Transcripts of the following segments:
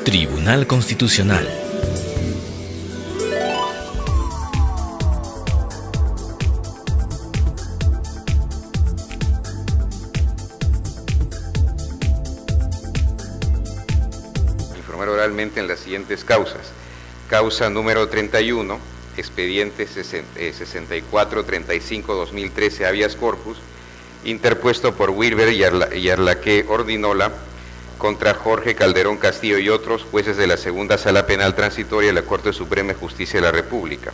Tribunal Constitucional. Informar oralmente en las siguientes causas. Causa número 31, expediente 6435-2013, habeas corpus, interpuesto por Wilber y Arlaque Ordinola contra Jorge Calderón Castillo y otros jueces de la Segunda Sala Penal Transitoria de la Corte Suprema de Justicia de la República.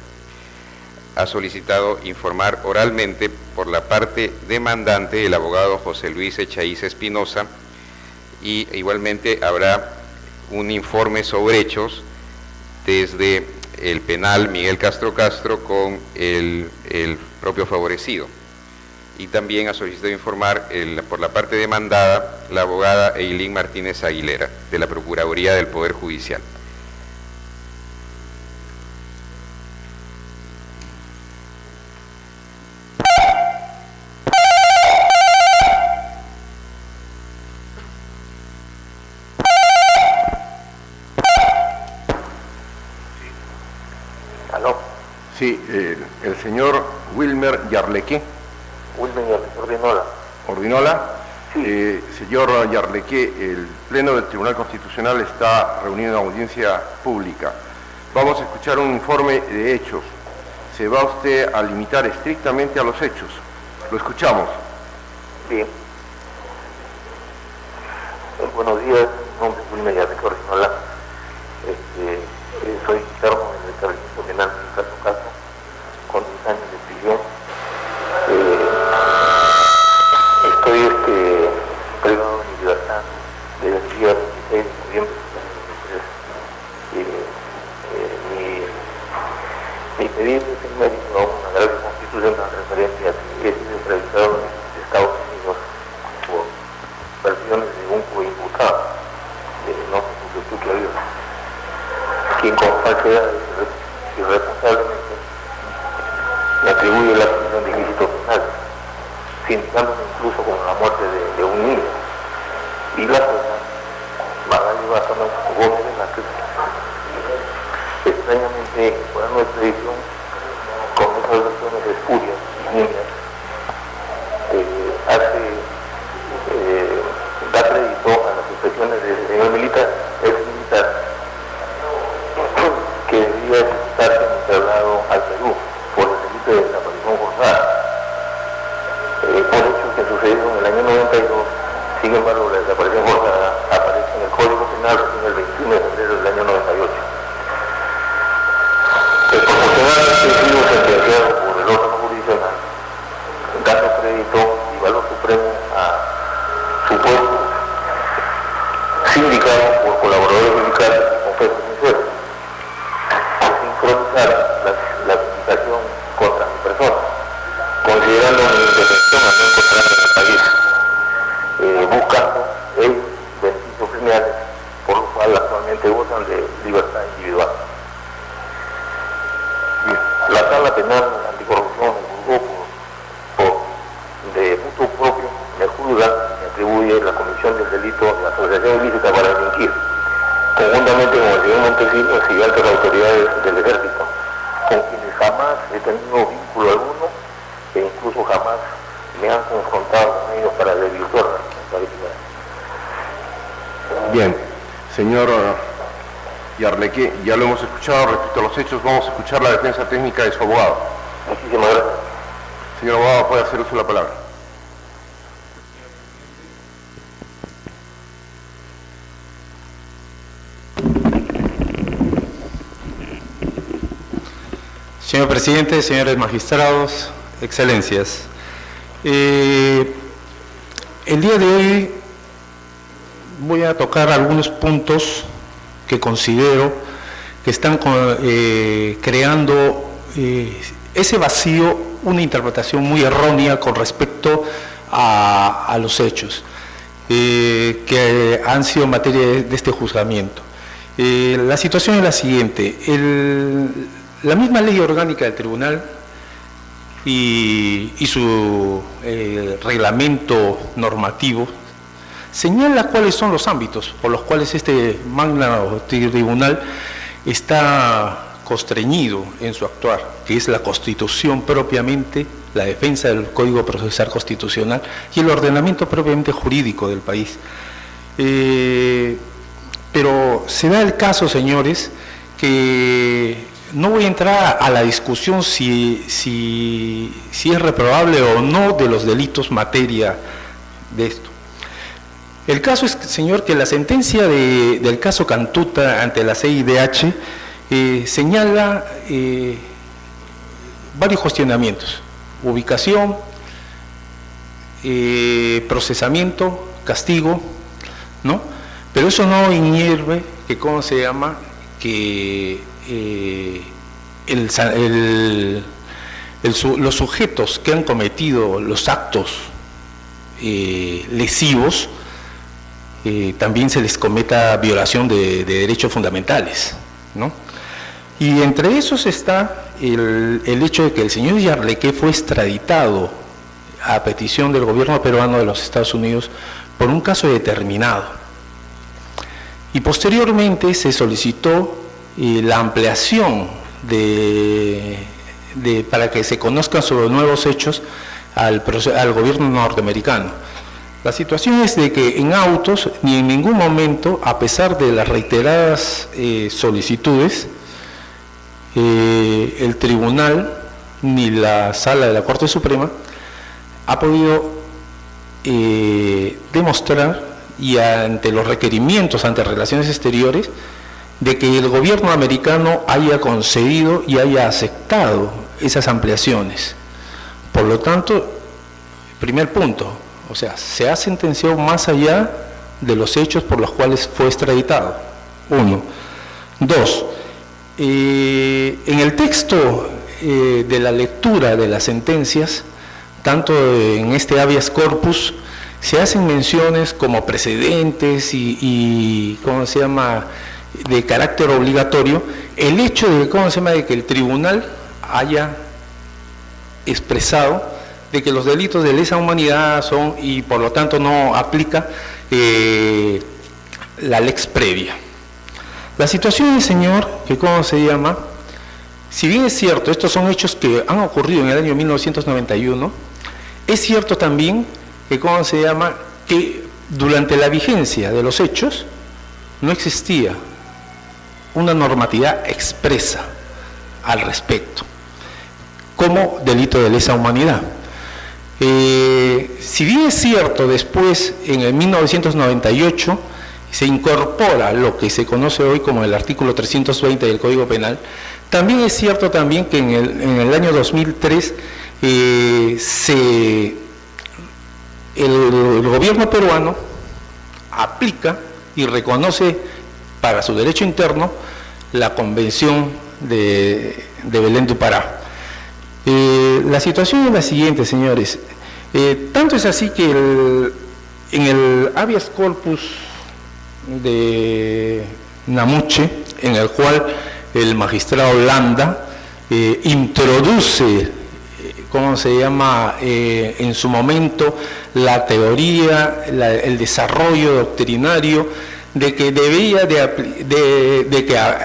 Ha solicitado informar oralmente por la parte demandante el abogado José Luis Echaíz Espinosa, y igualmente habrá un informe sobre hechos desde el penal Miguel Castro Castro con el propio favorecido. Y también ha solicitado informar por la parte demandada la abogada Eileen Martínez Aguilera, de la Procuraduría del Poder Judicial. ¿Aló? Sí, el señor Wilmer Yarleque. Wilmer Yarleque Ordinola. ¿Ordinola? Sí. Señor Yarleque, el Pleno del Tribunal Constitucional está reunido en audiencia pública. Vamos a escuchar un informe de hechos. Se va usted a limitar estrictamente a los hechos. Lo escuchamos. Bien. Buenos días, mi nombre es Wilmer Yarleque Ordinola. Soy interno del establecimiento penal de Castro Castro, con 10 años de prisión. Estoy privado de mi libertad desde el día 26 de noviembre de 2023. Mi pedido es en mérito a una grave constitucional referente a que he sido entrevistado en Estados Unidos por versiones de un coimputado de no sé su que había, quien con falsedad y irresponsablemente me atribuye la comisión de ilícitos penales, sindicándome incluso con la muerte de un niño. Y la jueza Magali Bázano Gómez Velázquez, extrañamente, por nuestra edición, con esas versiones espurias y niñas, da crédito a las expresiones del señor militar, ex militar, que debía ejecutarse en el traslado al Perú por el delito de desaparición forzada, por hechos que sucedieron en el año 92. Sin embargo, la desaparición forzada aparece en el Código Penal en el 21 de febrero del año 98. Proporcionalmente he sido sentenciado por el órgano jurisdiccional, dando crédito y valor supremo a supuestos sindicados por colaboradores sindicales y confesos sinceros, sincronizar la sindicación contra mi persona, considerando mi indefensión al no encontrarme en el país, buscando ellos beneficios criminales, por lo cual actualmente gozan de libertad individual. La Sala Penal Anticorrupción me juzgó de mutuo propio, me juzga, me atribuye la comisión del delito de asociación ilícita para delinquir, conjuntamente con el señor Montesinos y altas autoridades del Ejército, con quienes jamás he tenido vínculo alguno e incluso jamás me han confrontado con ellos para desvirtuar la responsabilidad. Bien, señor Yarleque, ya lo hemos escuchado. Respecto a los hechos, vamos a escuchar la defensa técnica de su abogado. Muchísimas gracias. Señor abogado, puede hacer uso de la palabra. Señor presidente, señores magistrados, excelencias. El día de hoy voy a tocar algunos puntos que considero que están creando ese vacío, una interpretación muy errónea con respecto a los hechos que han sido materia de este juzgamiento. La situación es la siguiente. La misma ley orgánica del tribunal y su reglamento normativo señala cuáles son los ámbitos por los cuales este magno tribunal está constreñido en su actuar, que es la Constitución propiamente, la defensa del Código Procesal Constitucional y el ordenamiento propiamente jurídico del país. Pero se da el caso, señores, que no voy a entrar a la discusión si es reprobable o no de los delitos materia de esto. El caso es, señor, que la sentencia del caso Cantuta ante la CIDH señala varios cuestionamientos: ubicación, procesamiento, castigo, ¿no? Pero eso no inhibe que, ¿cómo se llama?, que los sujetos que han cometido los actos lesivos también se les cometa violación de derechos fundamentales, ¿no? Y entre esos está el hecho de que el señor Yarleque fue extraditado a petición del gobierno peruano de los Estados Unidos por un caso determinado. Y posteriormente se solicitó la ampliación para que se conozcan sobre nuevos hechos al gobierno norteamericano. La situación es de que en autos ni en ningún momento, a pesar de las reiteradas solicitudes, el tribunal ni la sala de la Corte Suprema ha podido demostrar, y ante los requerimientos ante Relaciones Exteriores, de que el gobierno americano haya concedido y haya aceptado esas ampliaciones. Por lo tanto, primer punto, o sea, se ha sentenciado más allá de los hechos por los cuales fue extraditado. Uno. Dos, en el texto de la lectura de las sentencias, tanto en este habeas corpus, se hacen menciones como precedentes y ¿cómo se llama?, de carácter obligatorio, el hecho de, ¿cómo se llama?, de que el tribunal haya expresado de que los delitos de lesa humanidad son, y por lo tanto no aplica la lex previa. La situación es, señor, que, ¿cómo se llama?, si bien es cierto, estos son hechos que han ocurrido en el año 1991, es cierto también que, ¿cómo se llama?, que durante la vigencia de los hechos no existía una normatividad expresa al respecto, como delito de lesa humanidad. Si bien es cierto, después, en el 1998, se incorpora lo que se conoce hoy como el artículo 320 del Código Penal, también es cierto también que en el año 2003 el gobierno peruano aplica y reconoce para su derecho interno la Convención de Belén do Pará. La situación es la siguiente, señores. Tanto es así que en el habeas corpus de Namuche, en el cual el magistrado Landa introduce, ¿cómo se llama?, en su momento la teoría, el desarrollo doctrinario de que debía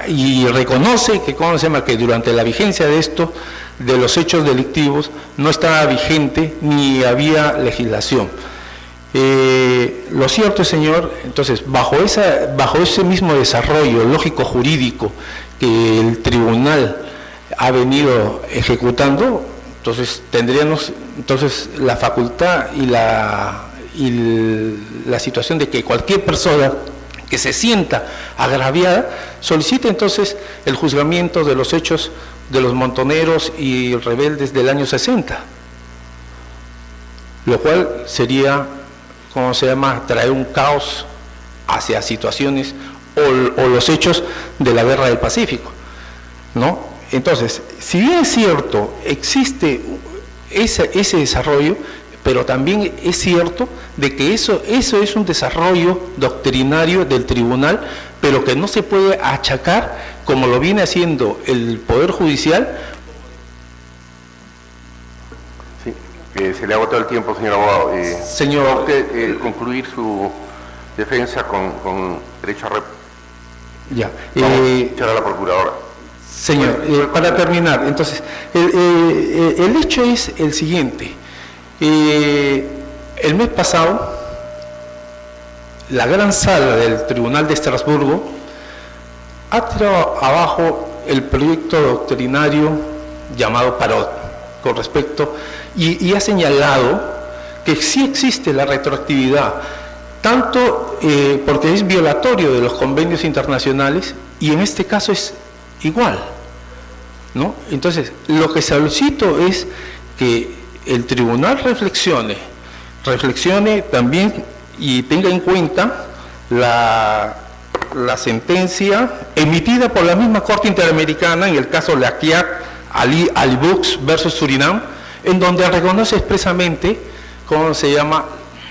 y reconoce que, ¿cómo se llama?, que durante la vigencia de esto, de los hechos delictivos, no estaba vigente ni había legislación. Lo cierto, señor, entonces, bajo ese mismo desarrollo lógico-jurídico que el tribunal ha venido ejecutando, entonces tendríamos la facultad y la situación de que cualquier persona que se sienta agraviada solicite entonces el juzgamiento de los hechos de los montoneros y rebeldes del año 60, lo cual sería, ¿cómo se llama?, traer un caos hacia situaciones o los hechos de la Guerra del Pacífico, ¿no? Entonces, si bien es cierto, existe ese desarrollo, pero también es cierto de que eso es un desarrollo doctrinario del tribunal, pero que no se puede achacar como lo viene haciendo el Poder Judicial. Sí, se le ha agotado el tiempo, señor abogado. Señor, ¿va usted concluir defensa con derecho a Ya. Vamos a escuchar a la procuradora. Señor, para terminar, entonces, el hecho es el siguiente. El mes pasado, la gran sala del Tribunal de Estrasburgo ha tirado abajo el proyecto doctrinario llamado Parot, con respecto, y ha señalado que sí existe la retroactividad, tanto porque es violatorio de los convenios internacionales, y en este caso es igual, ¿no? Entonces, lo que solicito es que el tribunal reflexione también y tenga en cuenta la sentencia emitida por la misma Corte Interamericana en el caso Lakiak Ali Bux versus Surinam, en donde reconoce expresamente, ¿cómo se llama?,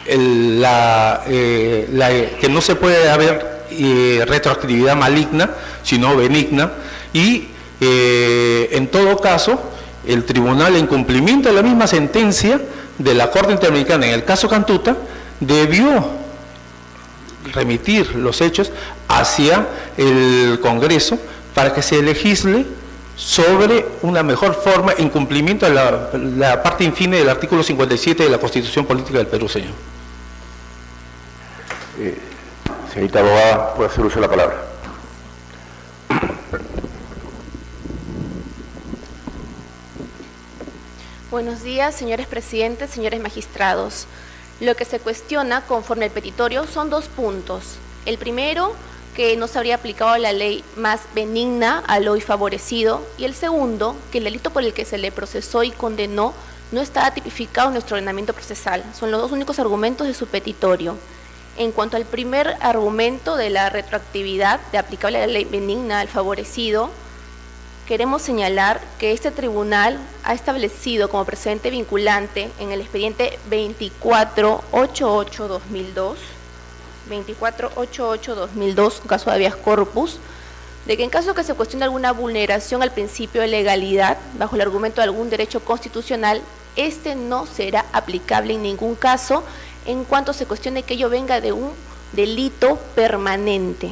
que no se puede haber retroactividad maligna, sino benigna, y en todo caso, el tribunal, en cumplimiento de la misma sentencia de la Corte Interamericana en el caso Cantuta, debió remitir los hechos hacia el Congreso para que se legisle sobre una mejor forma en cumplimiento de la parte infine del artículo 57 de la Constitución Política del Perú, señor. Señorita abogada, puede hacer uso de la palabra. Buenos días, señores presidentes, señores magistrados. Lo que se cuestiona conforme al petitorio son 2 puntos. El primero, que no se habría aplicado la ley más benigna al hoy favorecido, y el segundo, que el delito por el que se le procesó y condenó no está tipificado en nuestro ordenamiento procesal. Son los 2 únicos argumentos de su petitorio. En cuanto al primer argumento de la retroactividad de aplicable a la ley benigna al favorecido, queremos señalar que este tribunal ha establecido como precedente vinculante en el expediente 2488-2002, caso de habeas corpus, de que en caso que se cuestione alguna vulneración al principio de legalidad bajo el argumento de algún derecho constitucional, este no será aplicable en ningún caso en cuanto se cuestione que ello venga de un delito permanente.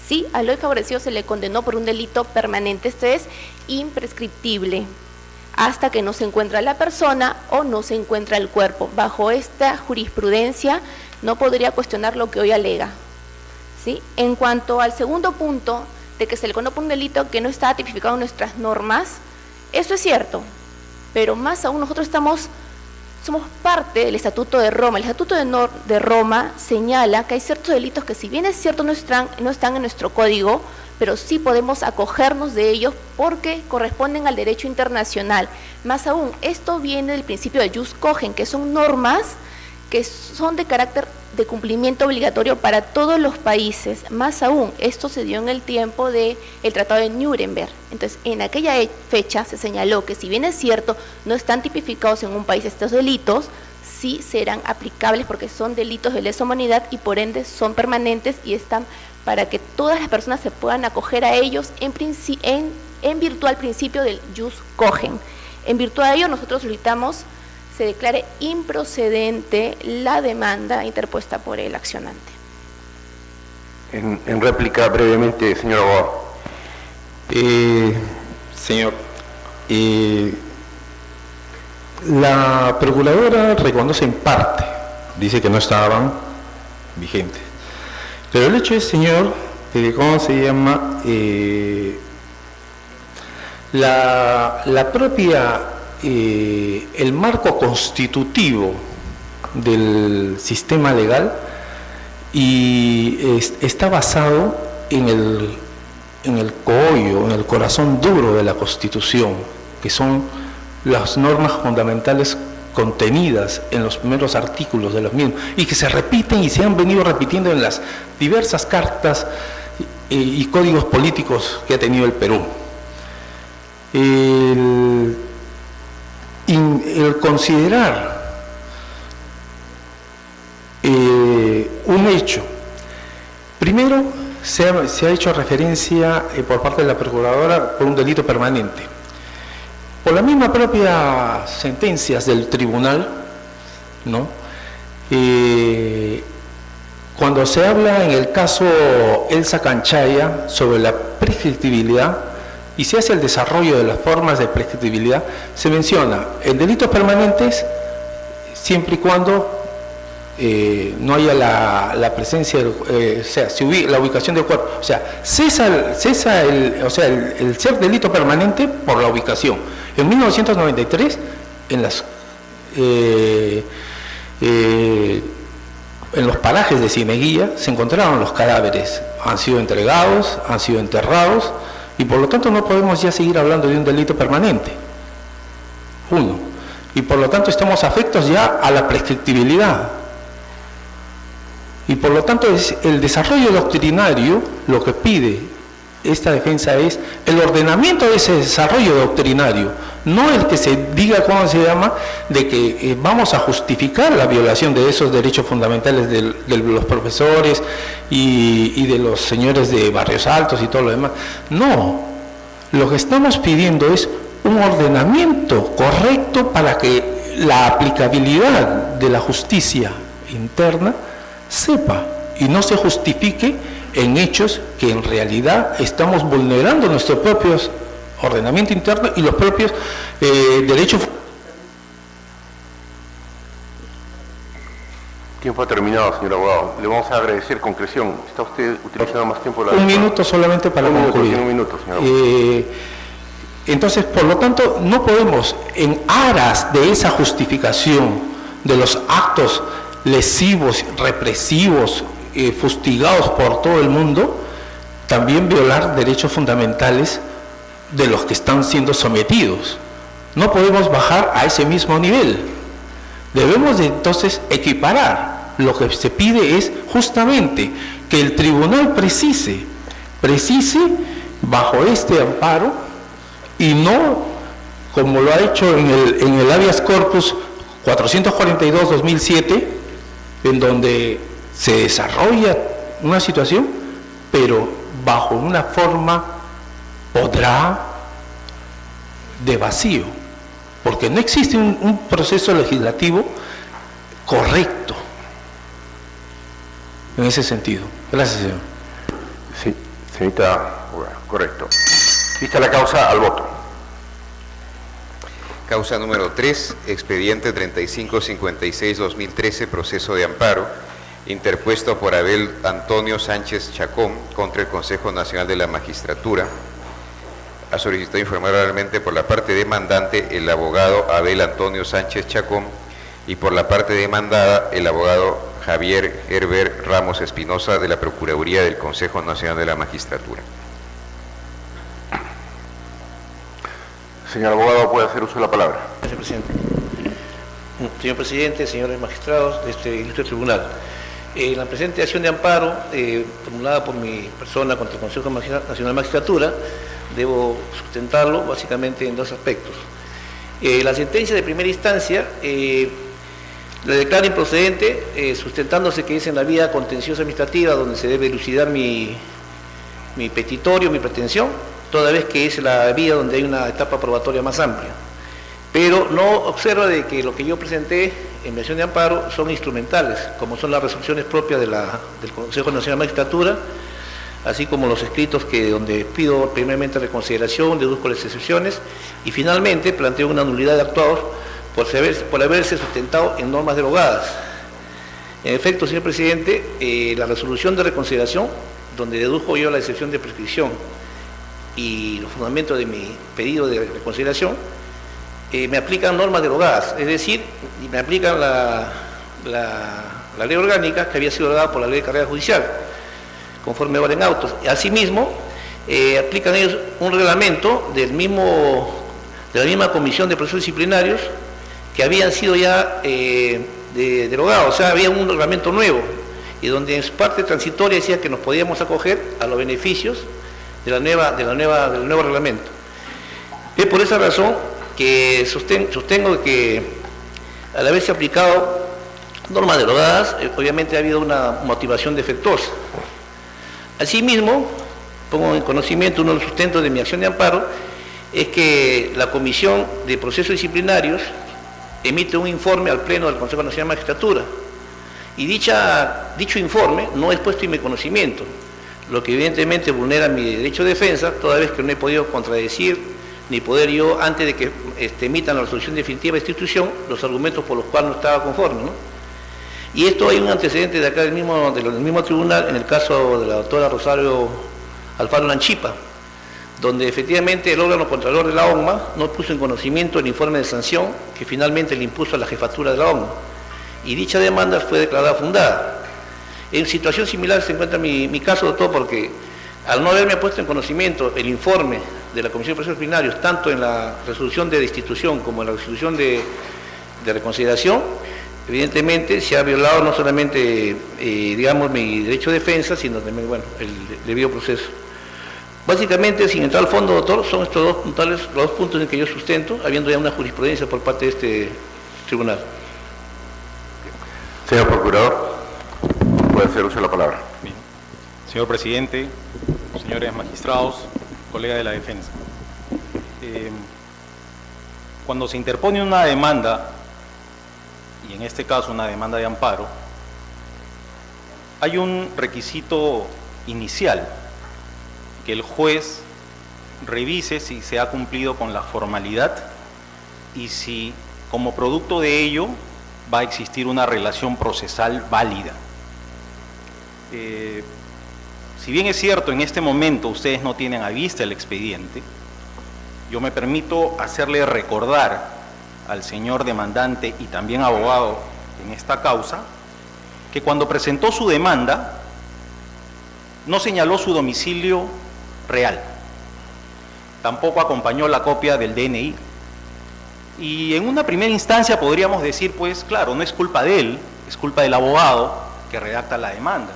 Sí, al hoy favorecido se le condenó por un delito permanente, este es imprescriptible, hasta que no se encuentra la persona o no se encuentra el cuerpo. Bajo esta jurisprudencia no podría cuestionar lo que hoy alega. ¿Sí? En cuanto al segundo punto, de que se le condenó por un delito que no está tipificado en nuestras normas, eso es cierto, pero más aún nosotros somos parte del Estatuto de Roma. El Estatuto de Roma señala que hay ciertos delitos que, si bien es cierto no están en nuestro código, pero sí podemos acogernos de ellos porque corresponden al derecho internacional. Más aún, esto viene del principio de jus cogens, que son normas que son de carácter de cumplimiento obligatorio para todos los países. Más aún, esto se dio en el tiempo del Tratado de Nuremberg. Entonces, en aquella fecha se señaló que, si bien es cierto, no están tipificados en un país estos delitos, sí serán aplicables porque son delitos de lesa humanidad y por ende son permanentes y están para que todas las personas se puedan acoger a ellos en virtud al principio del jus cogens. En virtud de ello, nosotros solicitamos se declare improcedente la demanda interpuesta por el accionante. En réplica, brevemente, señor abogado. Señor, la procuradora reconoce en parte, dice que no estaban vigentes. Pero el hecho es, señor, que ¿cómo se llama? La propia... el marco constitutivo del sistema legal está basado en el coollo, en el corazón duro de la Constitución, que son las normas fundamentales contenidas en los primeros artículos de los mismos y que se repiten y se han venido repitiendo en las diversas cartas y códigos políticos que ha tenido el Perú. El considerar un hecho, primero se ha hecho referencia por parte de la procuradora por un delito permanente. Por las mismas propias sentencias del tribunal, ¿no? cuando se habla en el caso Elsa Canchaya sobre la prescriptibilidad y se hace el desarrollo de las formas de prescriptibilidad, se menciona en delitos permanentes siempre y cuando no haya la presencia, o sea, la ubicación del cuerpo, o sea, cesa el ser delito permanente por la ubicación. En 1993, en los parajes de Cieneguilla se encontraron los cadáveres, han sido entregados, han sido enterrados, y por lo tanto no podemos ya seguir hablando de un delito permanente. Uno. Y por lo tanto estamos afectos ya a la prescriptibilidad. Y por lo tanto el desarrollo doctrinario, lo que pide esta defensa es el ordenamiento de ese desarrollo doctrinario, no el que se diga, ¿cómo se llama?, de que vamos a justificar la violación de esos derechos fundamentales de los profesores y de los señores de barrios altos y todo lo demás. No, lo que estamos pidiendo es un ordenamiento correcto para que la aplicabilidad de la justicia interna sepa y no se justifique en hechos que en realidad estamos vulnerando nuestros propios ordenamiento interno y los propios derechos. Tiempo ha terminado, señor abogado. Le vamos a agradecer concreción. ¿Está usted utilizando más tiempo? Un minuto solamente para concluir. Un minuto, señor abogado. Entonces, por lo tanto, no podemos, en aras de esa justificación de los actos lesivos, represivos, fustigados por todo el mundo, también violar derechos fundamentales de los que están siendo sometidos. No podemos bajar a ese mismo nivel. Debemos de, entonces equiparar. Lo que se pide es justamente que el tribunal precise bajo este amparo y no como lo ha hecho en el habeas corpus 442-2007, en donde se desarrolla una situación, pero bajo una forma de vacío, porque no existe un proceso legislativo correcto en ese sentido. Gracias, señor. Sí, señorita, correcto. Vista la causa, al voto. Causa número 3, expediente 3556-2013, proceso de amparo, interpuesto por Abel Antonio Sánchez Chacón contra el Consejo Nacional de la Magistratura. Ha solicitado informar oralmente por la parte demandante el abogado Abel Antonio Sánchez Chacón y por la parte demandada el abogado Javier Herbert Ramos Espinosa de la Procuraduría del Consejo Nacional de la Magistratura. Señor abogado, puede hacer uso de la palabra. Gracias, presidente. Señor presidente, señores magistrados de este ilustre tribunal, la presente acción de amparo formulada por mi persona contra el Consejo Nacional de Magistratura, debo sustentarlo básicamente en dos aspectos. La sentencia de primera instancia la declara improcedente, sustentándose que es en la vía contenciosa administrativa donde se debe elucidar mi petitorio, mi pretensión, toda vez que es la vía donde hay una etapa probatoria más amplia. Pero no observa de que lo que yo presenté en mi acción de amparo son instrumentales, como son las resoluciones propias del Consejo Nacional de Magistratura, así como los escritos donde pido primeramente reconsideración, deduzco las excepciones y finalmente planteo una nulidad de actuados por haberse sustentado en normas derogadas. En efecto, señor presidente, la resolución de reconsideración, donde dedujo yo la excepción de prescripción y los fundamentos de mi pedido de reconsideración, me aplican normas derogadas, es decir, me aplican la ley orgánica que había sido derogada por la ley de carrera judicial, conforme ahora en autos. Asimismo, aplican ellos un reglamento de la misma comisión de procesos disciplinarios que habían sido ya derogados, o sea, había un reglamento nuevo, y donde en su parte transitoria decía que nos podíamos acoger a los beneficios del nuevo reglamento. Es por esa razón que sostengo que al haberse aplicado normas derogadas, obviamente ha habido una motivación defectuosa. Asimismo, pongo en conocimiento uno de los sustentos de mi acción de amparo, es que la Comisión de Procesos Disciplinarios emite un informe al Pleno del Consejo Nacional de Magistratura, Y dicho informe no es puesto en mi conocimiento, lo que evidentemente vulnera mi derecho de defensa, toda vez que no he podido contradecir ni poder yo, antes de que emitan la resolución definitiva de institución, los argumentos por los cuales no estaba conforme, ¿no? Y esto hay un antecedente de acá del mismo tribunal, en el caso de la doctora Rosario Alfaro Lanchipa, donde efectivamente el órgano contralor de la ONMA no puso en conocimiento el informe de sanción que finalmente le impuso a la jefatura de la ONMA, y dicha demanda fue declarada fundada. En situación similar se encuentra mi caso, doctor, porque al no haberme puesto en conocimiento el informe de la Comisión de Procesos Disciplinarios, tanto en la resolución de destitución como en la resolución de reconsideración, evidentemente se ha violado no solamente, digamos, mi derecho de defensa, sino también, bueno, el debido proceso. Básicamente, sin entrar al fondo, doctor, son estos los dos puntos en que yo sustento, habiendo ya una jurisprudencia por parte de este tribunal. Señor Procurador, puede hacer uso de la palabra. Bien. Señor Presidente, señores magistrados, colega de la defensa. Cuando se interpone una demanda, y en este caso una demanda de amparo, hay un requisito inicial, que el juez revise si se ha cumplido con la formalidad y si como producto de ello va a existir una relación procesal válida. Si bien es cierto, en este momento ustedes no tienen a vista el expediente, yo me permito hacerle recordar al señor demandante y también abogado en esta causa, que cuando presentó su demanda no señaló su domicilio real, tampoco acompañó la copia del DNI. Y en una primera instancia podríamos decir, pues claro, no es culpa de él, es culpa del abogado que redacta la demanda.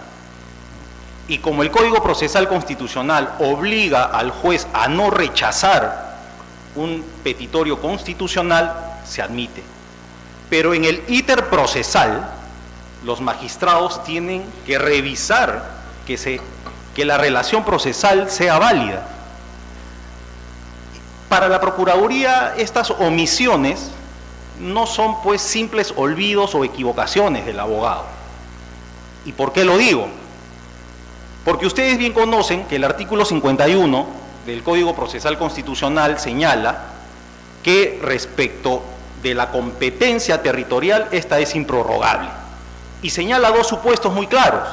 Y como el Código Procesal Constitucional obliga al juez a no rechazar un petitorio constitucional, se admite. Pero en el íter procesal, los magistrados tienen que revisar que la relación procesal sea válida. Para la Procuraduría, estas omisiones no son pues simples olvidos o equivocaciones del abogado. ¿Y por qué lo digo? Porque ustedes bien conocen que el artículo 51 del Código Procesal Constitucional señala que respecto de la competencia territorial, esta es improrrogable. Y señala dos supuestos muy claros: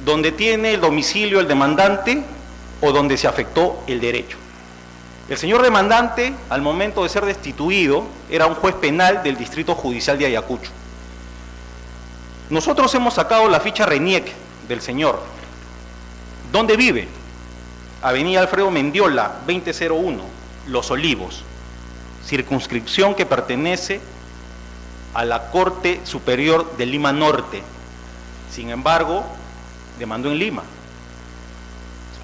donde tiene el domicilio el demandante o donde se afectó el derecho. El señor demandante, al momento de ser destituido, era un juez penal del Distrito Judicial de Ayacucho. Nosotros hemos sacado la ficha RENIEC del señor. ¿Dónde vive? Avenida Alfredo Mendiola, 2001, Los Olivos, circunscripción que pertenece a la Corte Superior de Lima Norte. Sin embargo, demandó en Lima.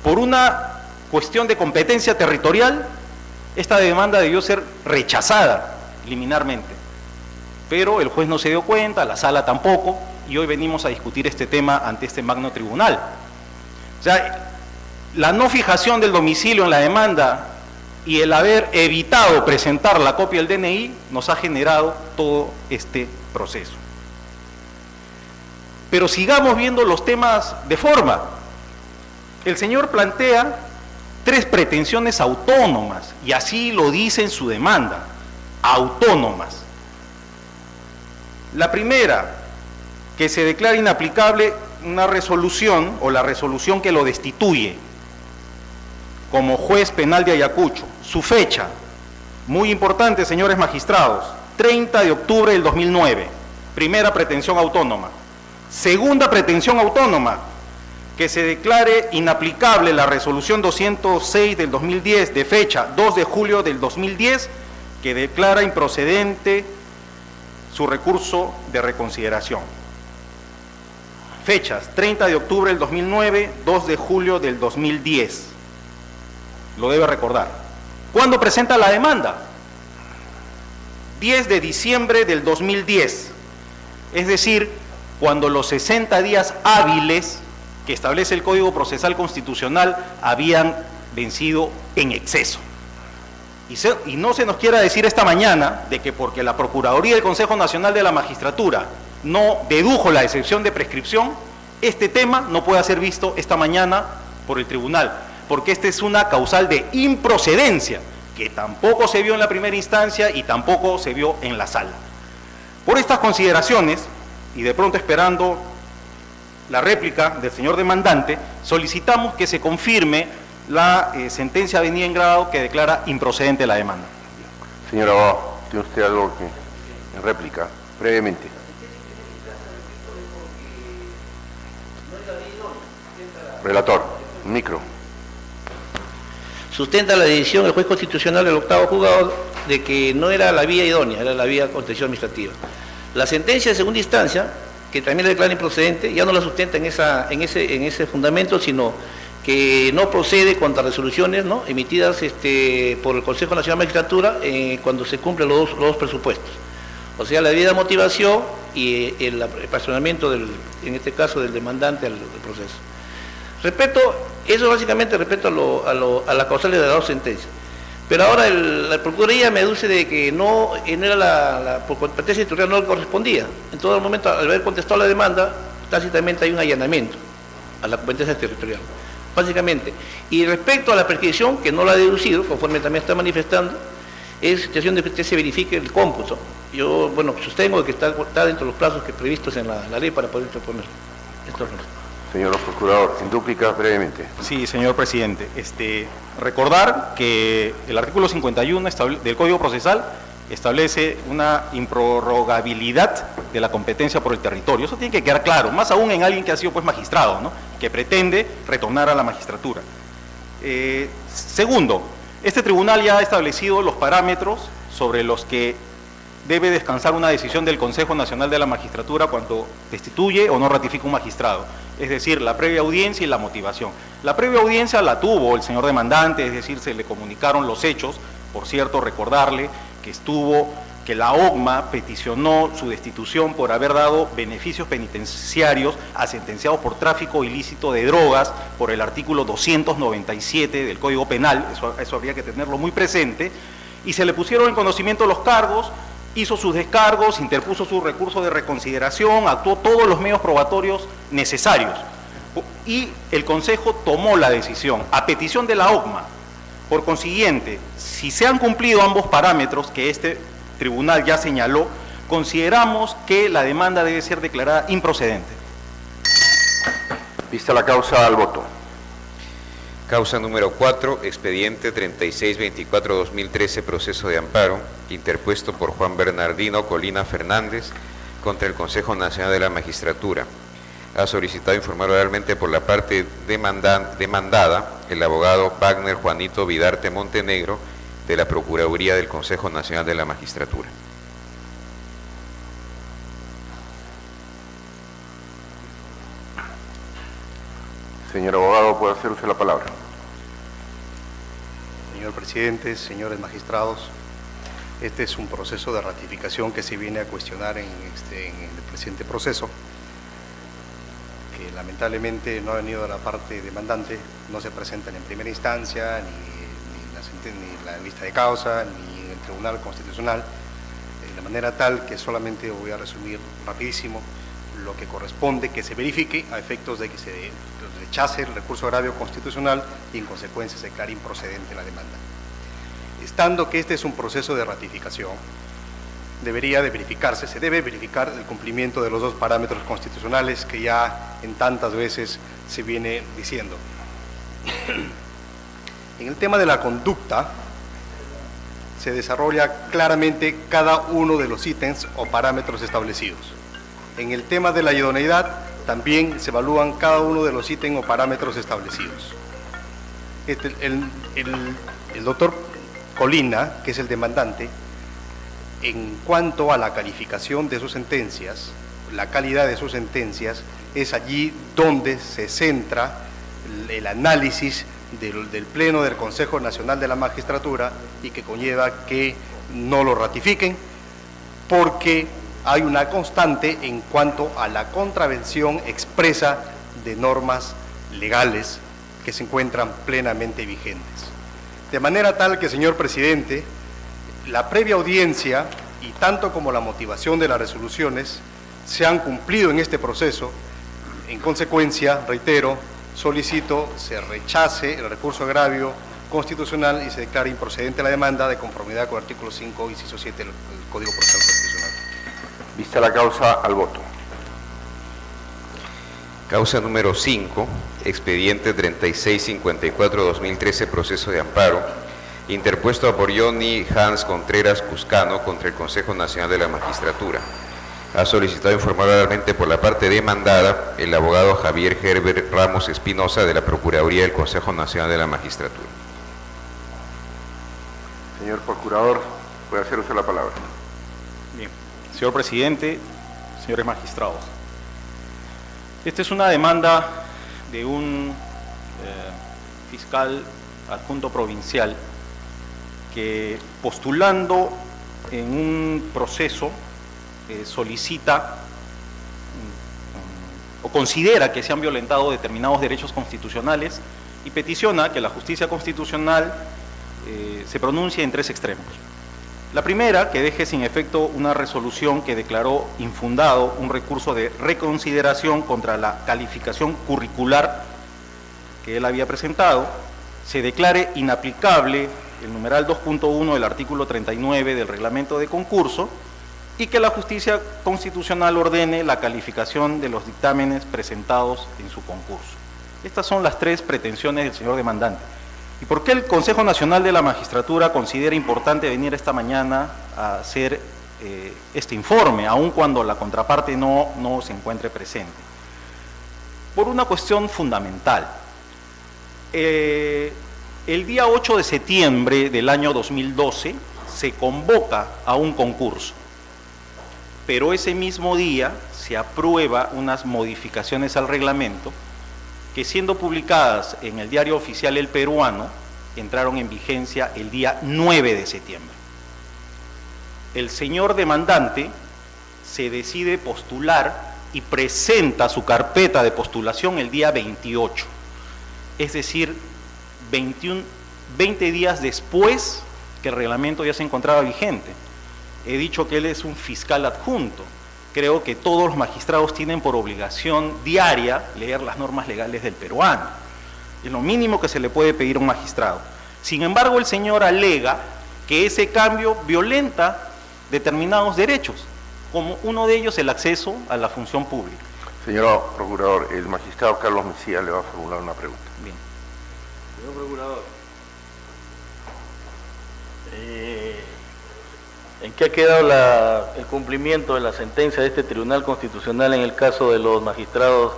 Por una cuestión de competencia territorial, esta demanda debió ser rechazada liminarmente. Pero el juez no se dio cuenta, la sala tampoco, y hoy venimos a discutir este tema ante este magno tribunal. O sea, la no fijación del domicilio en la demanda y el haber evitado presentar la copia del DNI nos ha generado todo este proceso. Pero sigamos viendo los temas de forma. El señor plantea 3 pretensiones autónomas, y así lo dice en su demanda, autónomas. La primera, que se declara inaplicable una resolución o la resolución que lo destituye como juez penal de Ayacucho. Su fecha, muy importante, señores magistrados, 30 de octubre del 2009, primera pretensión autónoma. Segunda pretensión autónoma, que se declare inaplicable la resolución 206 del 2010 de fecha 2 de julio del 2010, que declara improcedente su recurso de reconsideración. Fechas: 30 de octubre del 2009, 2 de julio del 2010. Lo debe recordar. ¿Cuándo presenta la demanda? 10 de diciembre del 2010. Es decir, cuando los 60 días hábiles que establece el Código Procesal Constitucional habían vencido en exceso. Y no se nos quiera decir esta mañana de que porque la Procuraduría del Consejo Nacional de la Magistratura no dedujo la excepción de prescripción, este tema no puede ser visto esta mañana por el tribunal, porque esta es una causal de improcedencia, que tampoco se vio en la primera instancia y tampoco se vio en la sala. Por estas consideraciones, y de pronto esperando la réplica del señor demandante, solicitamos que se confirme la sentencia avenida en grado que declara improcedente la demanda. Señor abogado, ¿tiene usted algo que en réplica? Brevemente. Relator, micro. Sustenta la decisión del juez constitucional del octavo juzgado de que no era la vía idónea, era la vía contencioso administrativa. La sentencia de segunda instancia, que también la declara improcedente, ya no la sustenta en ese fundamento, sino que no procede contra resoluciones, ¿no?, emitidas por el Consejo Nacional de Magistratura cuando se cumplen los dos presupuestos. O sea, la debida motivación y el apasionamiento, en este caso, del demandante al proceso. Eso básicamente respecto a la causal de las dos sentencias. Pero ahora la Procuraduría me aduce de que no era por competencia territorial no le correspondía. En todo el momento, al haber contestado la demanda, tácitamente hay un allanamiento a la competencia territorial, básicamente. Y respecto a la prescripción, que no la ha deducido, conforme también está manifestando, es situación de que usted se verifique el cómputo. Yo, bueno, sostengo que está dentro de los plazos que previstos en la ley para poder proponer esto. Señor procurador, en dúplica, brevemente. Sí, señor presidente. Recordar que el artículo 51 del Código Procesal establece una improrrogabilidad de la competencia por el territorio. Eso tiene que quedar claro, más aún en alguien que ha sido pues magistrado, ¿no?, que pretende retornar a la magistratura. Segundo, este tribunal ya ha establecido los parámetros sobre los que debe descansar una decisión del Consejo Nacional de la Magistratura cuando destituye o no ratifica un magistrado, es decir, la previa audiencia y la motivación. La previa audiencia la tuvo el señor demandante, es decir, se le comunicaron los hechos. Por cierto, recordarle que la OCMA peticionó su destitución por haber dado beneficios penitenciarios a sentenciados por tráfico ilícito de drogas por el artículo 297 del Código Penal, eso habría que tenerlo muy presente, y se le pusieron en conocimiento los cargos, hizo sus descargos, interpuso su recurso de reconsideración, actuó todos los medios probatorios necesarios y el Consejo tomó la decisión a petición de la OCMA. Por consiguiente, si se han cumplido ambos parámetros que este tribunal ya señaló, consideramos que la demanda debe ser declarada improcedente. Vista la causa, al voto. Causa número 4, expediente 3624-2013, proceso de amparo, interpuesto por Juan Bernardino Colina Fernández contra el Consejo Nacional de la Magistratura. Ha solicitado informar oralmente por la parte demandada el abogado Wagner Juanito Vidarte Montenegro, de la Procuraduría del Consejo Nacional de la Magistratura. Señor abogado, puede hacer usted la palabra. Señor presidente, señores magistrados, este es un proceso de ratificación que se viene a cuestionar en el presente proceso, que lamentablemente no ha venido de la parte demandante, no se presentan en primera instancia, ni la lista de causa, ni en el Tribunal Constitucional, de manera tal que solamente voy a resumir rapidísimo lo que corresponde que se verifique a efectos de que se rechace el recurso agravio constitucional y en consecuencia se declare improcedente la demanda. Estando que este es un proceso de ratificación, se debe verificar el cumplimiento de los dos parámetros constitucionales que ya en tantas veces se viene diciendo. En el tema de la conducta, se desarrolla claramente cada uno de los ítems o parámetros establecidos. En el tema de la idoneidad, también se evalúan cada uno de los ítems o parámetros establecidos. El doctor Colina, que es el demandante, en cuanto a la calificación de sus sentencias, la calidad de sus sentencias, es allí donde se centra el análisis del Pleno del Consejo Nacional de la Magistratura y que conlleva que no lo ratifiquen porque hay una constante en cuanto a la contravención expresa de normas legales que se encuentran plenamente vigentes. De manera tal que, señor presidente, la previa audiencia y tanto como la motivación de las resoluciones se han cumplido en este proceso. En consecuencia, reitero, solicito se rechace el recurso agravio constitucional y se declare improcedente la demanda de conformidad con el artículo 5, inciso 7 del Código Procesal Constitucional. Vista la causa, al voto. Causa número 5, expediente 3654-2013, proceso de amparo, interpuesto por Johnny Hans Contreras Cuscano contra el Consejo Nacional de la Magistratura. Ha solicitado informar oralmente por la parte demandada el abogado Javier Herbert Ramos Espinosa de la Procuraduría del Consejo Nacional de la Magistratura. Señor Procurador, puede hacer usted la palabra. Bien. Señor Presidente, señores magistrados, esta es una demanda de un fiscal adjunto provincial que, postulando en un proceso, solicita o considera que se han violentado determinados derechos constitucionales y peticiona que la justicia constitucional se pronuncie en tres extremos. La primera, que deje sin efecto una resolución que declaró infundado un recurso de reconsideración contra la calificación curricular que él había presentado, se declare inaplicable el numeral 2.1 del artículo 39 del reglamento de concurso y que la justicia constitucional ordene la calificación de los dictámenes presentados en su concurso. Estas son las tres pretensiones del señor demandante. ¿Y por qué el Consejo Nacional de la Magistratura considera importante venir esta mañana a hacer este informe, aun cuando la contraparte no se encuentre presente? Por una cuestión fundamental. El día 8 de septiembre del año 2012 se convoca a un concurso, pero ese mismo día se aprueba unas modificaciones al reglamento que, siendo publicadas en el Diario Oficial El Peruano, entraron en vigencia el día 9 de septiembre. El señor demandante se decide postular y presenta su carpeta de postulación el día 28, es decir, 20 días después que el reglamento ya se encontraba vigente. He dicho que él es un fiscal adjunto. Creo que todos los magistrados tienen por obligación diaria leer las normas legales del peruano. Es lo mínimo que se le puede pedir a un magistrado. Sin embargo, el señor alega que ese cambio violenta determinados derechos, como uno de ellos el acceso a la función pública. Señor Procurador, el magistrado Carlos Mesías le va a formular una pregunta. Bien. Señor Procurador, ¿en qué ha quedado el cumplimiento de la sentencia de este Tribunal Constitucional en el caso de los magistrados,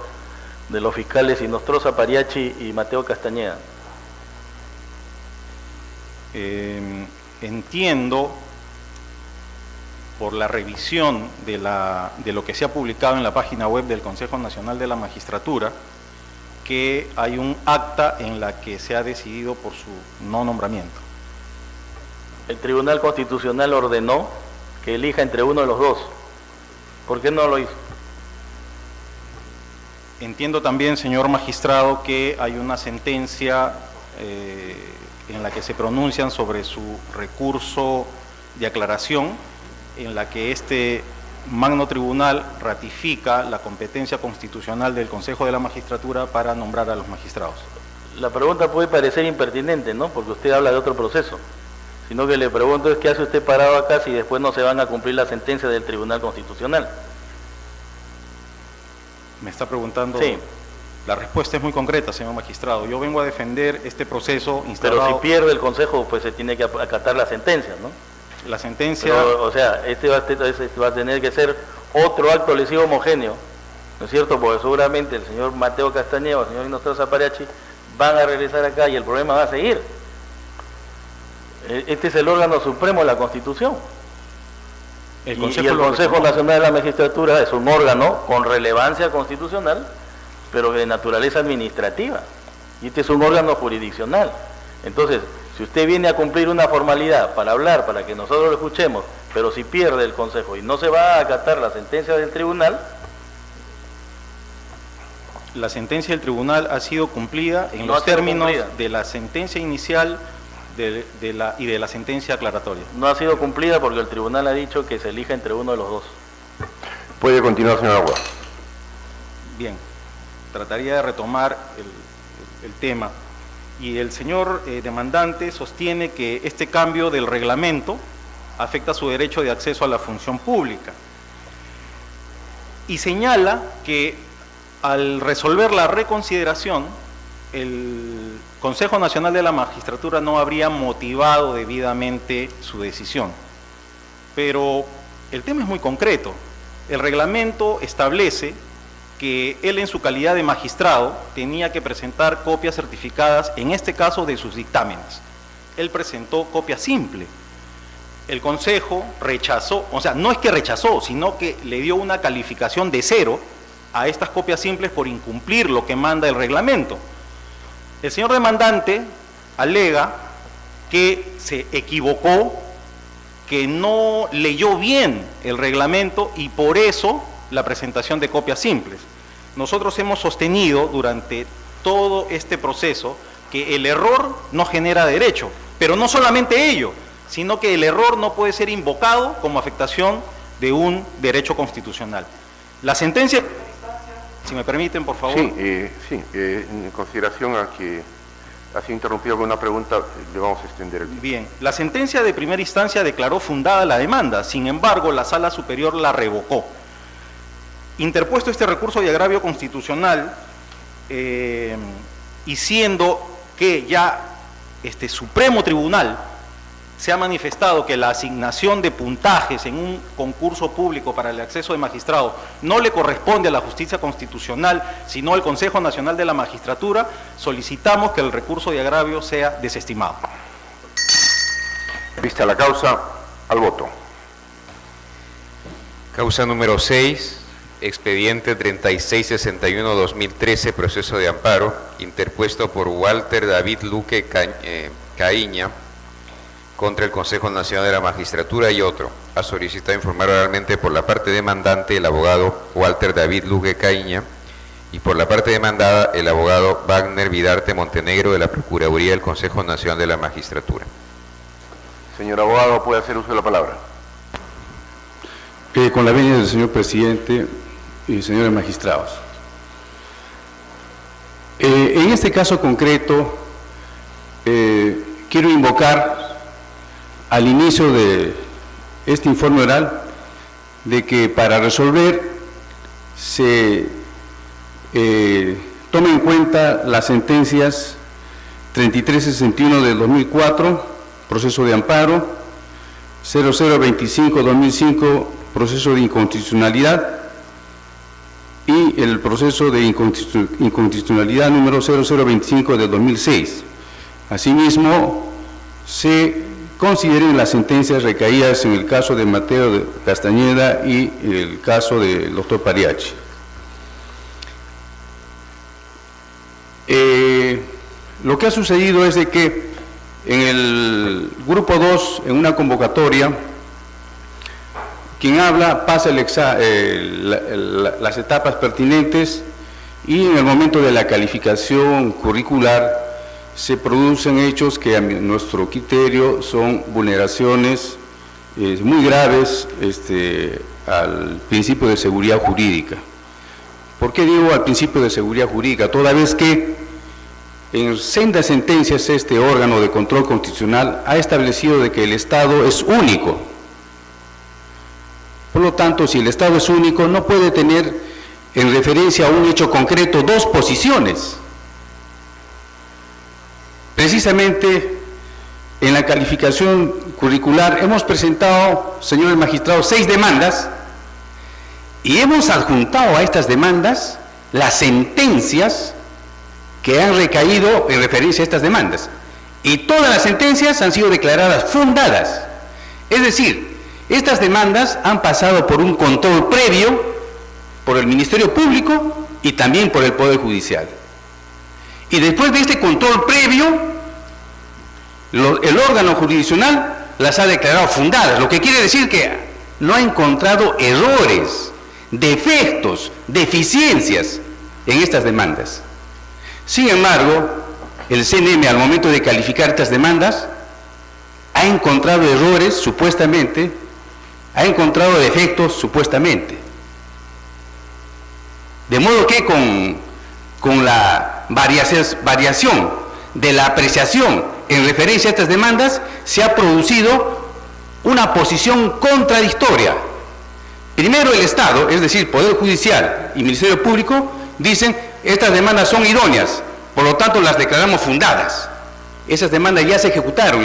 de los fiscales Inostroza Pariachi y Mateo Castañeda? Entiendo, por la revisión de lo que se ha publicado en la página web del Consejo Nacional de la Magistratura, que hay un acta en la que se ha decidido por su no nombramiento. El Tribunal Constitucional ordenó que elija entre uno de los dos. ¿Por qué no lo hizo? Entiendo también, señor magistrado, que hay una sentencia en la que se pronuncian sobre su recurso de aclaración, en la que este magno tribunal ratifica la competencia constitucional del Consejo de la Magistratura para nombrar a los magistrados. La pregunta puede parecer impertinente, ¿no? Porque usted habla de otro proceso. Sino que le pregunto es qué hace usted parado acá si después no se van a cumplir las sentencias del Tribunal Constitucional. Me está preguntando. Sí. La respuesta es muy concreta, señor magistrado. Yo vengo a defender este proceso instalado. Pero si pierde el Consejo, pues se tiene que acatar la sentencia, ¿no? La sentencia... Pero, o sea, este va a tener que ser otro acto lesivo homogéneo, ¿no es cierto? Porque seguramente el señor Mateo Castañeda o el señor Inostroza Pariachi van a regresar acá y el problema va a seguir. Este es el órgano supremo de la Constitución. Y el Consejo Nacional de la Magistratura es un órgano con relevancia constitucional, pero de naturaleza administrativa. Y este es un órgano jurisdiccional. Entonces, si usted viene a cumplir una formalidad para hablar, para que nosotros lo escuchemos, pero si pierde el Consejo y no se va a acatar la sentencia del tribunal... La sentencia del tribunal ha sido cumplida en los términos de la sentencia inicial y de la sentencia aclaratoria. No ha sido cumplida porque el tribunal ha dicho que se elija entre uno de los dos. Puede continuar, señor Aguado. Bien, trataría de retomar el tema. Y el señor demandante sostiene que este cambio del reglamento afecta su derecho de acceso a la función pública. Y señala que al resolver la reconsideración, el Consejo Nacional de la Magistratura no habría motivado debidamente su decisión. Pero el tema es muy concreto. El reglamento establece que él, en su calidad de magistrado, tenía que presentar copias certificadas, en este caso de sus dictámenes. Él presentó copia simple. El Consejo rechazó, o sea, no es que rechazó, sino que le dio una calificación de 0 a estas copias simples por incumplir lo que manda el reglamento. El señor demandante alega que se equivocó, que no leyó bien el reglamento y por eso la presentación de copias simples. Nosotros hemos sostenido durante todo este proceso que el error no genera derecho, pero no solamente ello, sino que el error no puede ser invocado como afectación de un derecho constitucional. La sentencia, si me permiten, por favor. En consideración a que ha sido interrumpido con una pregunta, le vamos a extender el tiempo. Bien, la sentencia de primera instancia declaró fundada la demanda, sin embargo, la Sala Superior la revocó. Interpuesto este recurso de agravio constitucional, y siendo que ya este Supremo Tribunal se ha manifestado que la asignación de puntajes en un concurso público para el acceso de magistrados no le corresponde a la justicia constitucional, sino al Consejo Nacional de la Magistratura, solicitamos que el recurso de agravio sea desestimado. Vista la causa, al voto. Causa número 6, expediente 3661-2013, proceso de amparo, interpuesto por Walter David Luque Caíña, contra el Consejo Nacional de la Magistratura y otro. Ha solicitado informar oralmente por la parte demandante el abogado Walter David Luque Caíña y por la parte demandada el abogado Wagner Vidarte Montenegro de la Procuraduría del Consejo Nacional de la Magistratura. Señor abogado, puede hacer uso de la palabra. Con la venia del señor presidente y señores magistrados. En este caso concreto, quiero invocar al inicio de este informe oral de que para resolver se tome en cuenta las sentencias 3361 del 2004, proceso de amparo, 0025-2005, proceso de inconstitucionalidad, y el proceso de inconstitucionalidad número 0025 del 2006. Asimismo, se consideren las sentencias recaídas en el caso de Mateo de Castañeda y el caso del doctor Pariachi. Lo que ha sucedido es de que en el grupo 2, en una convocatoria, quien habla pasa las etapas pertinentes y en el momento de la calificación curricular se producen hechos que a nuestro criterio son vulneraciones muy graves al principio de seguridad jurídica. ¿Por qué digo al principio de seguridad jurídica? Toda vez que en sendas sentencias este órgano de control constitucional ha establecido de que el Estado es único. Por lo tanto, si el Estado es único, no puede tener en referencia a un hecho concreto dos posiciones. Precisamente en la calificación curricular hemos presentado, señores magistrados, 6 demandas y hemos adjuntado a estas demandas las sentencias que han recaído en referencia a estas demandas. Y todas las sentencias han sido declaradas fundadas. Es decir, estas demandas han pasado por un control previo por el Ministerio Público y también por el Poder Judicial. Y después de este control previo, el órgano jurisdiccional las ha declarado fundadas, lo que quiere decir que no ha encontrado errores, defectos, deficiencias en estas demandas. Sin embargo, el CNM, al momento de calificar estas demandas, ha encontrado errores, supuestamente, ha encontrado defectos, supuestamente. De modo que con la variación de la apreciación en referencia a estas demandas, se ha producido una posición contradictoria. Primero el Estado, es decir, Poder Judicial y Ministerio Público, dicen estas demandas son idóneas, por lo tanto las declaramos fundadas. Esas demandas ya se ejecutaron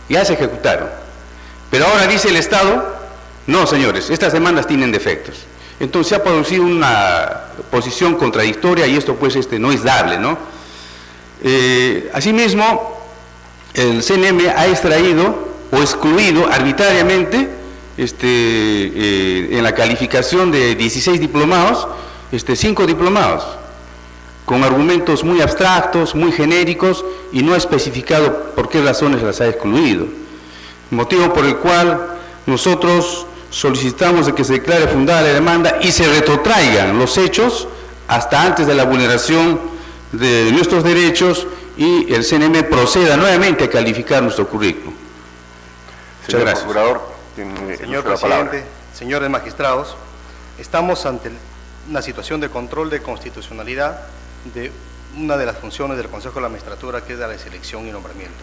ya se ejecutaron. Pero ahora dice el Estado, no señores, estas demandas tienen defectos. Entonces se ha producido una posición contradictoria y esto pues no es dable, ¿no? Asimismo, el CNM ha extraído o excluido arbitrariamente en la calificación de 16 diplomados, 5 diplomados, con argumentos muy abstractos, muy genéricos y no ha especificado por qué razones las ha excluido. Motivo por el cual nosotros solicitamos de que se declare fundada la demanda y se retrotraigan los hechos hasta antes de la vulneración de nuestros derechos y el CNM proceda nuevamente a calificar nuestro currículum. Muchas gracias. Procurador, señor presidente, señores magistrados, estamos ante una situación de control de constitucionalidad de una de las funciones del Consejo de la Magistratura, que es la de selección y nombramiento.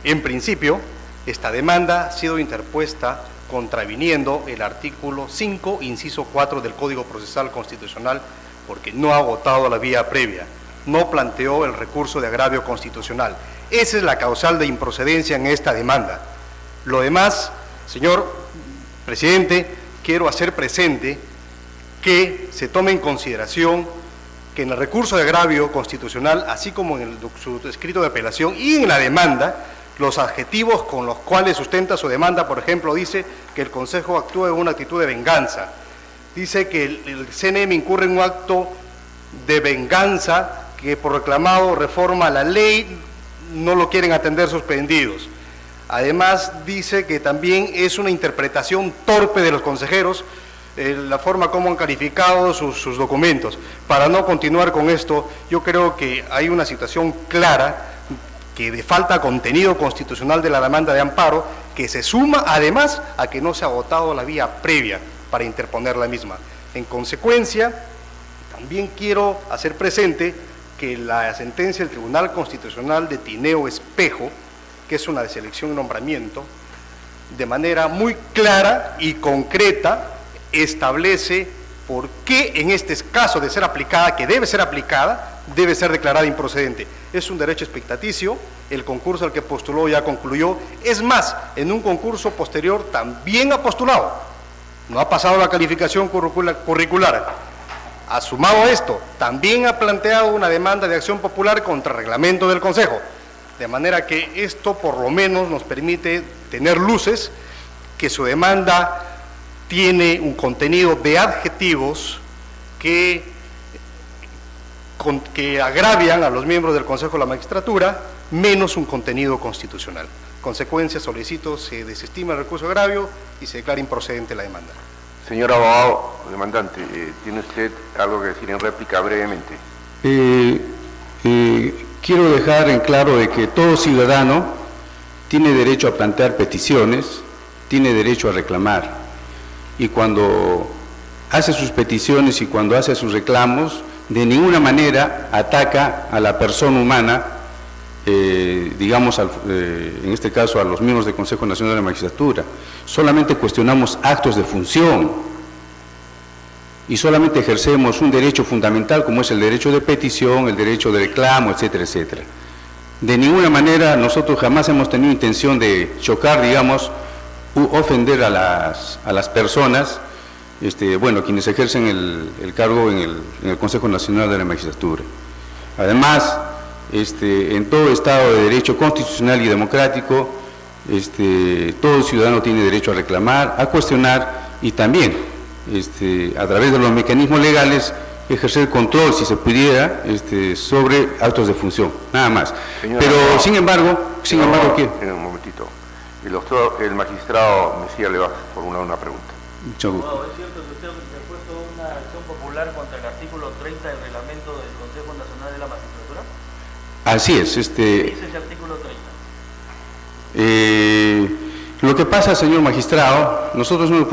En principio, esta demanda ha sido interpuesta contraviniendo el artículo 5, inciso 4 del Código Procesal Constitucional, porque no ha agotado la vía previa, no planteó el recurso de agravio constitucional. Esa es la causal de improcedencia en esta demanda. Lo demás, señor presidente, quiero hacer presente que se tome en consideración que en el recurso de agravio constitucional, así como en su escrito de apelación y en la demanda, los adjetivos con los cuales sustenta su demanda, por ejemplo, dice que el Consejo actúa en una actitud de venganza, dice que el CNM incurre en un acto de venganza que por reclamado reforma a la ley no lo quieren atender suspendidos. Además dice que también es una interpretación torpe de los consejeros la forma como han calificado sus documentos. Para no continuar con esto, yo creo que hay una situación clara que de falta de contenido constitucional de la demanda de amparo, que se suma además a que no se ha agotado la vía previa para interponer la misma. En consecuencia, también quiero hacer presente que la sentencia del Tribunal Constitucional de Tineo Espejo, que es una de selección y nombramiento, de manera muy clara y concreta establece por qué en este caso de ser aplicada, que debe ser aplicada, debe ser declarada improcedente. Es un derecho expectaticio, el concurso al que postuló ya concluyó, es más, en un concurso posterior también ha postulado, no ha pasado la calificación curricular. Asumado esto, también ha planteado una demanda de acción popular contra el reglamento del Consejo, de manera que esto por lo menos nos permite tener luces que su demanda tiene un contenido de adjetivos que agravian a los miembros del Consejo de la Magistratura, menos un contenido constitucional. Consecuencia, solicito, se desestima el recurso de agravio y se declara improcedente la demanda. Señor abogado demandante, ¿tiene usted algo que decir en réplica brevemente? Quiero dejar en claro de que todo ciudadano tiene derecho a plantear peticiones, tiene derecho a reclamar. Y cuando hace sus peticiones y cuando hace sus reclamos, de ninguna manera ataca a la persona humana, digamos, en este caso a los miembros del Consejo Nacional de la Magistratura. Solamente cuestionamos actos de función y solamente ejercemos un derecho fundamental como es el derecho de petición, el derecho de reclamo, etcétera, etcétera. De ninguna manera nosotros jamás hemos tenido intención de chocar, digamos, ofender a las personas, quienes ejercen el cargo en el Consejo Nacional de la Magistratura. Además, en todo Estado de Derecho constitucional y democrático, todo ciudadano tiene derecho a reclamar, a cuestionar y también, a través de los mecanismos legales, ejercer control, si se pudiera, sobre actos de función, nada más. Señora, pero, sin embargo, ¿qué? Un momentito. El magistrado Mesía le va a formular una pregunta. Mucho gusto. ¿Es cierto que usted ha interpuesto una acción popular contra el artículo 30 del reglamento del Consejo Nacional de la Magistratura? Así es. ¿Qué dice ese artículo 30? Lo que pasa, señor magistrado, nosotros hemos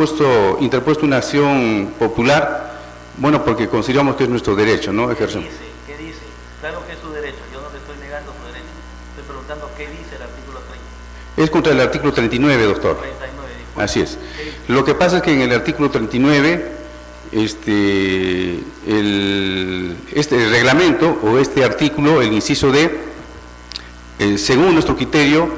interpuesto una acción popular Bueno, porque consideramos que es nuestro derecho, ¿no? Ejercemos. ¿Qué dice? Claro que es su derecho, yo no le estoy negando su derecho. Estoy preguntando qué dice el artículo 30. Es contra el artículo 39, doctor. 39, disculpe. Así es. Lo que pasa es que en el artículo 39, este reglamento o este artículo, el inciso D, según nuestro criterio,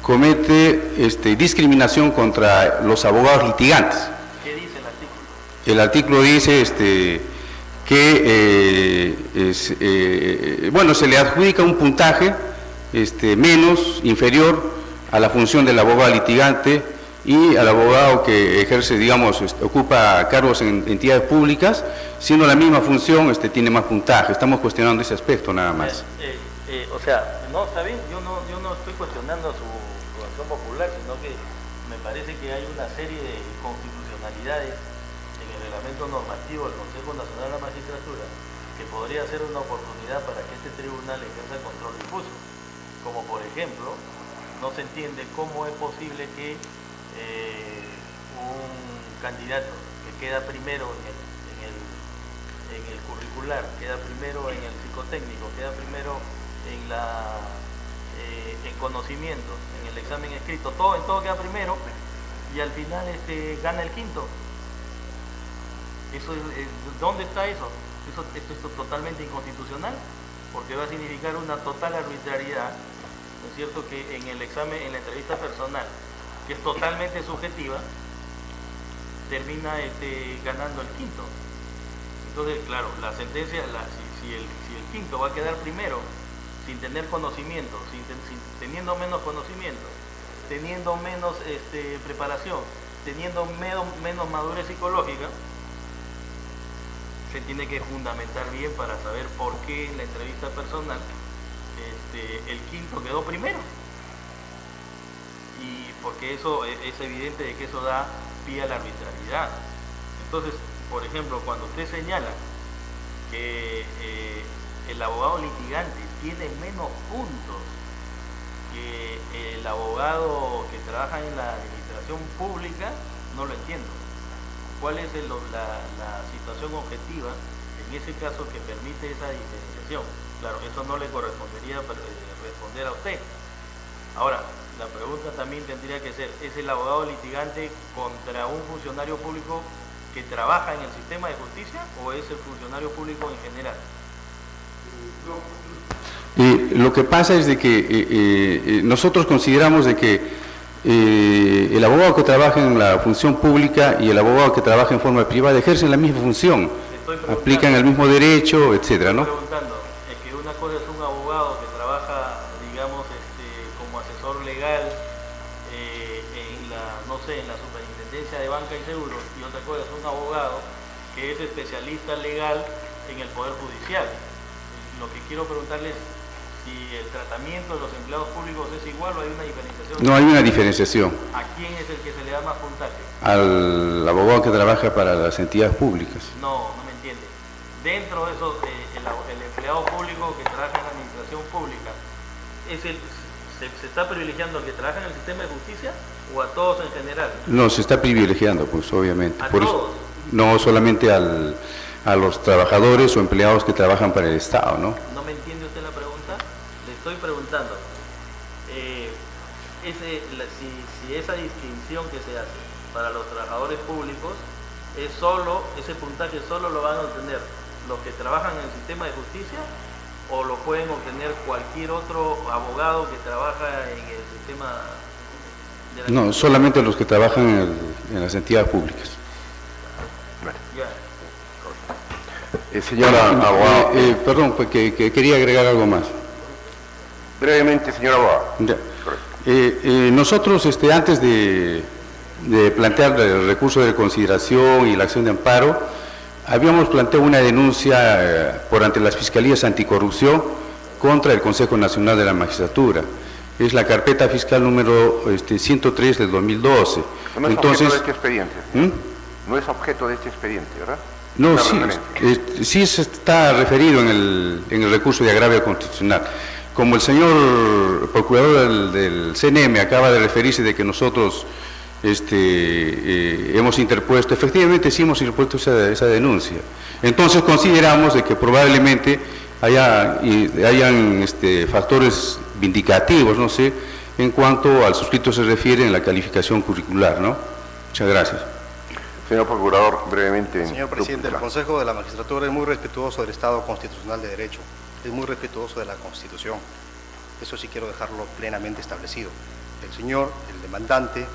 comete discriminación contra los abogados litigantes. ¿Qué dice el artículo? El artículo dice que bueno, se le adjudica un puntaje menos, inferior a la función del abogado litigante y al abogado que ejerce, digamos, ocupa cargos en entidades públicas, siendo la misma función, tiene más puntaje. Estamos cuestionando ese aspecto nada más. O sea, no, está bien, yo no estoy cuestionando su acción popular, sino que me parece que hay una serie de inconstitucionalidades en el reglamento normativo del Consejo Nacional de la Magistratura que podría ser una oportunidad para que este tribunal ejerza el control difuso. Como por ejemplo, no se entiende cómo es posible que un candidato que queda primero en el curricular, queda primero en el psicotécnico, queda primero en conocimientos, en el examen escrito, todo queda primero y al final gana el quinto. ¿Dónde está eso? Esto es totalmente inconstitucional, porque va a significar una total arbitrariedad, ¿no es cierto?, que en el examen, en la entrevista personal, que es totalmente subjetiva, termina ganando el quinto. Entonces, claro, la sentencia, si el quinto va a quedar primero, sin tener conocimiento, teniendo menos conocimiento, teniendo menos preparación, teniendo menos madurez psicológica, se tiene que fundamentar bien para saber por qué en la entrevista personal el quinto quedó primero. Y porque eso es evidente de que eso da pie a la arbitrariedad. Entonces, por ejemplo, cuando usted señala que el abogado litigante tiene menos puntos que el abogado que trabaja en la administración pública, no lo entiendo. ¿Cuál es la situación objetiva en ese caso que permite esa diferenciación? Claro, eso no le correspondería responder a usted. Ahora, la pregunta también tendría que ser, ¿es el abogado litigante contra un funcionario público que trabaja en el sistema de justicia o es el funcionario público en general? Lo que pasa es de que nosotros consideramos de que el abogado que trabaja en la función pública y el abogado que trabaja en forma privada ejercen la misma función, aplican el mismo derecho, etcétera, ¿no? Estoy preguntando, es que una cosa es un abogado que trabaja, digamos, como asesor legal en la Superintendencia de Banca y Seguros, y otra cosa es un abogado que es especialista legal en el Poder Judicial. Lo que quiero preguntarles, si el tratamiento de los empleados públicos es igual o hay una diferenciación. No hay una diferenciación. ¿A quién es el que se le da más puntaje? Al abogado que trabaja para las entidades públicas. No me entiende. Dentro de eso, el empleado público que trabaja en la administración pública, ¿se está privilegiando al que trabaja en el sistema de justicia o a todos en general? No, se está privilegiando, pues obviamente. ¿A todos? No solamente a los trabajadores o empleados que trabajan para el Estado, ¿no? ¿No me entiende usted la pregunta? Le estoy preguntando, si esa distinción que se hace para los trabajadores públicos, ese puntaje solo lo van a obtener los que trabajan en el sistema de justicia o lo pueden obtener cualquier otro abogado que trabaja en el sistema de la No, solamente los que trabajan en las entidades públicas. Señora abogada. Perdón, pues que quería agregar algo más. Brevemente, señora abogada. Nosotros, antes de plantear el recurso de consideración y la acción de amparo, habíamos planteado una denuncia por ante las Fiscalías Anticorrupción contra el Consejo Nacional de la Magistratura. Es la carpeta fiscal número 103 del 2012. No es objeto de este expediente. No es objeto de este expediente, ¿verdad? No, sí está referido en el recurso de agravio constitucional. Como el señor procurador del CNM acaba de referirse de que nosotros hemos interpuesto, efectivamente sí hemos interpuesto esa denuncia. Entonces consideramos de que probablemente hayan factores vindicativos, no sé, en cuanto al suscrito se refiere en la calificación curricular, ¿no? Muchas gracias. Señor Procurador, brevemente. Señor Presidente, el Consejo de la Magistratura es muy respetuoso del Estado constitucional de Derecho, es muy respetuoso de la Constitución. Eso sí quiero dejarlo plenamente establecido. El demandante,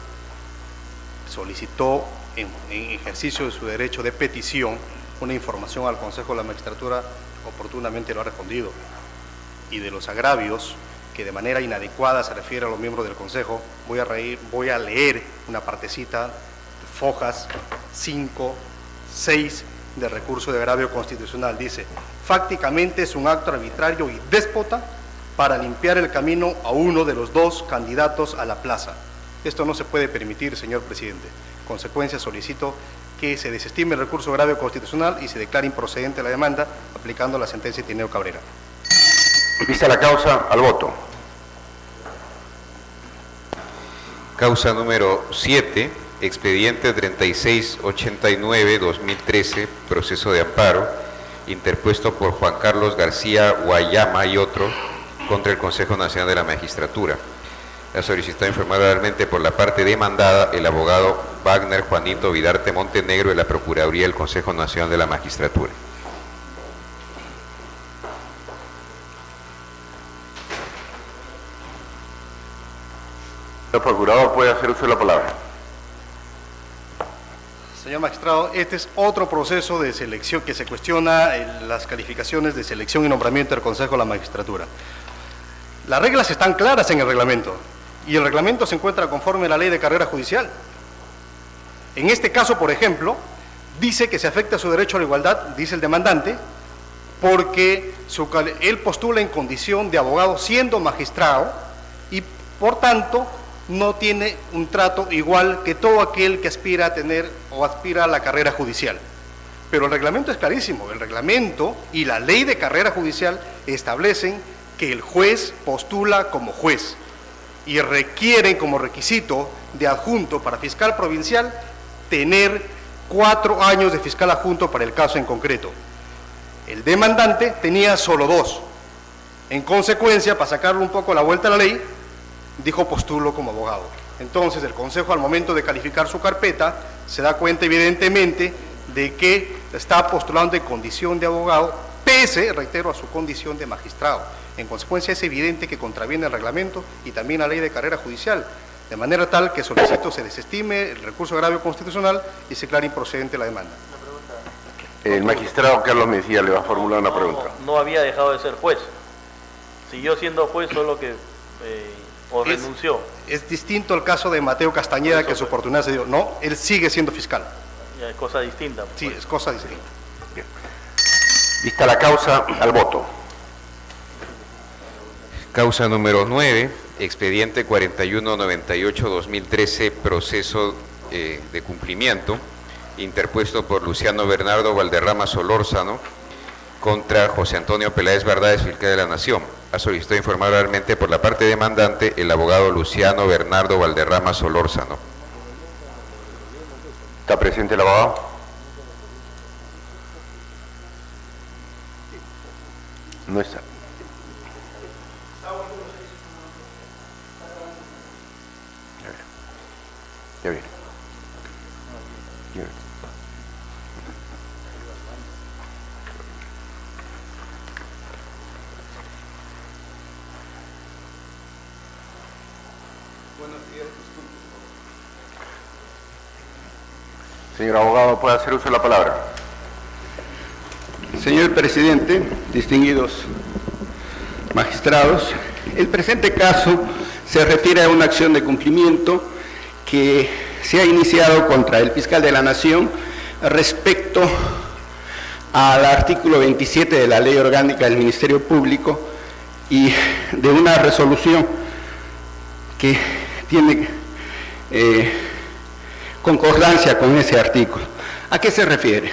solicitó en ejercicio de su derecho de petición una información al Consejo de la Magistratura, oportunamente lo ha respondido. Y de los agravios que de manera inadecuada se refiere a los miembros del Consejo, voy a leer una partecita, fojas 5, 6 del recurso de agravio constitucional. Dice: fácticamente es un acto arbitrario y déspota para limpiar el camino a uno de los dos candidatos a la plaza. Esto no se puede permitir, señor presidente. En consecuencia, solicito que se desestime el recurso de agravio constitucional y se declare improcedente la demanda aplicando la sentencia de Tineo Cabrera. Vista la causa, al voto. Causa número 7, expediente 3689-2013, proceso de amparo, interpuesto por Juan Carlos García Guayama y otros contra el Consejo Nacional de la Magistratura. Ha solicitado informar oralmente por la parte demandada el abogado Wagner Juanito Vidarte Montenegro de la Procuraduría del Consejo Nacional de la Magistratura. El Procurador puede hacer uso de la palabra. Señor magistrado, este es otro proceso de selección que se cuestiona las calificaciones de selección y nombramiento del Consejo de la Magistratura. Las reglas están claras en el reglamento y el reglamento se encuentra conforme a la Ley de Carrera Judicial. En este caso, por ejemplo, dice que se afecta su derecho a la igualdad, dice el demandante, porque él postula en condición de abogado siendo magistrado y, por tanto, no tiene un trato igual que todo aquel que aspira a tener o aspira a la carrera judicial. Pero el reglamento es clarísimo, el reglamento y la Ley de Carrera Judicial establecen que el juez postula como juez y requieren como requisito de adjunto para fiscal provincial tener 4 años de fiscal adjunto para el caso en concreto. El demandante tenía solo 2. En consecuencia, para sacarle un poco la vuelta a la ley, dijo postulo como abogado. Entonces el Consejo, al momento de calificar su carpeta, se da cuenta evidentemente de que está postulando en condición de abogado, pese, reitero, a su condición de magistrado. En consecuencia, es evidente que contraviene el reglamento y también la Ley de Carrera Judicial, de manera tal que solicito se desestime el recurso de agravio constitucional y se declare improcedente la demanda. El magistrado Carlos Mejía le va a formular una pregunta. No había dejado de ser juez. Siguió siendo juez, solo que renunció. Es distinto el caso de Mateo Castañeda, que su oportunidad se dio. No, él sigue siendo fiscal. Ya es cosa distinta. Sí, es cosa distinta. Bien. Vista la causa, al voto. Causa número 9, expediente 4198-2013, proceso de cumplimiento, interpuesto por Luciano Bernardo Valderrama Solórzano contra José Antonio Peláez Verdades, fiscal de la Nación. Ha solicitado informar oralmente por la parte demandante el abogado Luciano Bernardo Valderrama Solórzano. ¿Está presente el abogado? No está. Ya viene. Ya viene. Señor abogado, puede hacer uso de la palabra. Señor presidente, distinguidos magistrados, el presente caso se refiere a una acción de cumplimiento que se ha iniciado contra el fiscal de la Nación respecto al artículo 27 de la Ley Orgánica del Ministerio Público y de una resolución que tiene concordancia con ese artículo. ¿A qué se refiere?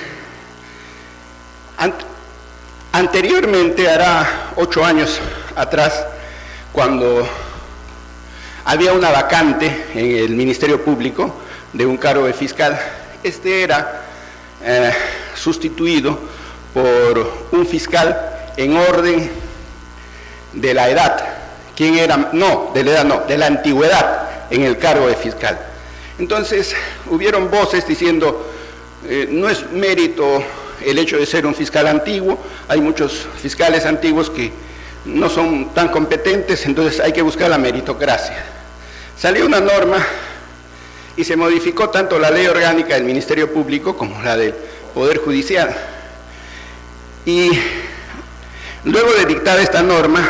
Anteriormente, hará 8 años atrás, cuando había una vacante en el Ministerio Público, de un cargo de fiscal. Este era sustituido por un fiscal en orden de la edad. ¿Quién era? No, de la edad no, de la antigüedad en el cargo de fiscal. Entonces, hubieron voces diciendo, no es mérito el hecho de ser un fiscal antiguo, hay muchos fiscales antiguos que no son tan competentes, entonces hay que buscar la meritocracia. Salió una norma y se modificó tanto la ley orgánica del Ministerio Público como la del Poder Judicial. Y luego de dictar esta norma,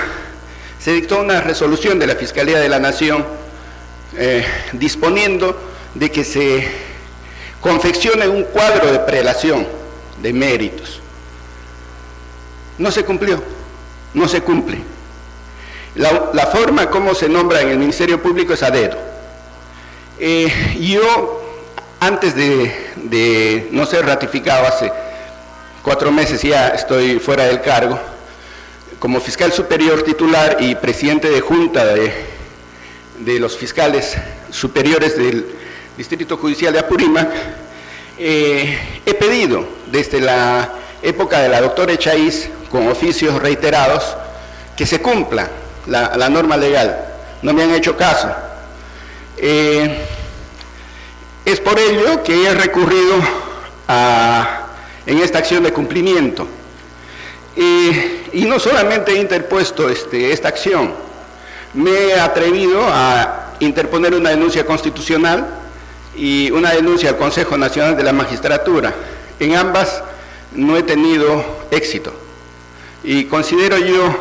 se dictó una resolución de la Fiscalía de la Nación disponiendo de que se confeccione un cuadro de prelación de méritos. No se cumplió, no se cumple. La forma como se nombra en el Ministerio Público es a dedo. Yo, antes de no ser ratificado, hace 4 meses ya estoy fuera del cargo, como fiscal superior titular y presidente de junta de los fiscales superiores del Distrito Judicial de Apurímac, he pedido desde la época de la doctora Echaíz, con oficios reiterados, que se cumpla la norma legal. No me han hecho caso. Es por ello que he recurrido en esta acción de cumplimiento. Y no solamente he interpuesto esta acción, me he atrevido a interponer una denuncia constitucional y una denuncia al Consejo Nacional de la Magistratura. En ambas no he tenido éxito. Y considero yo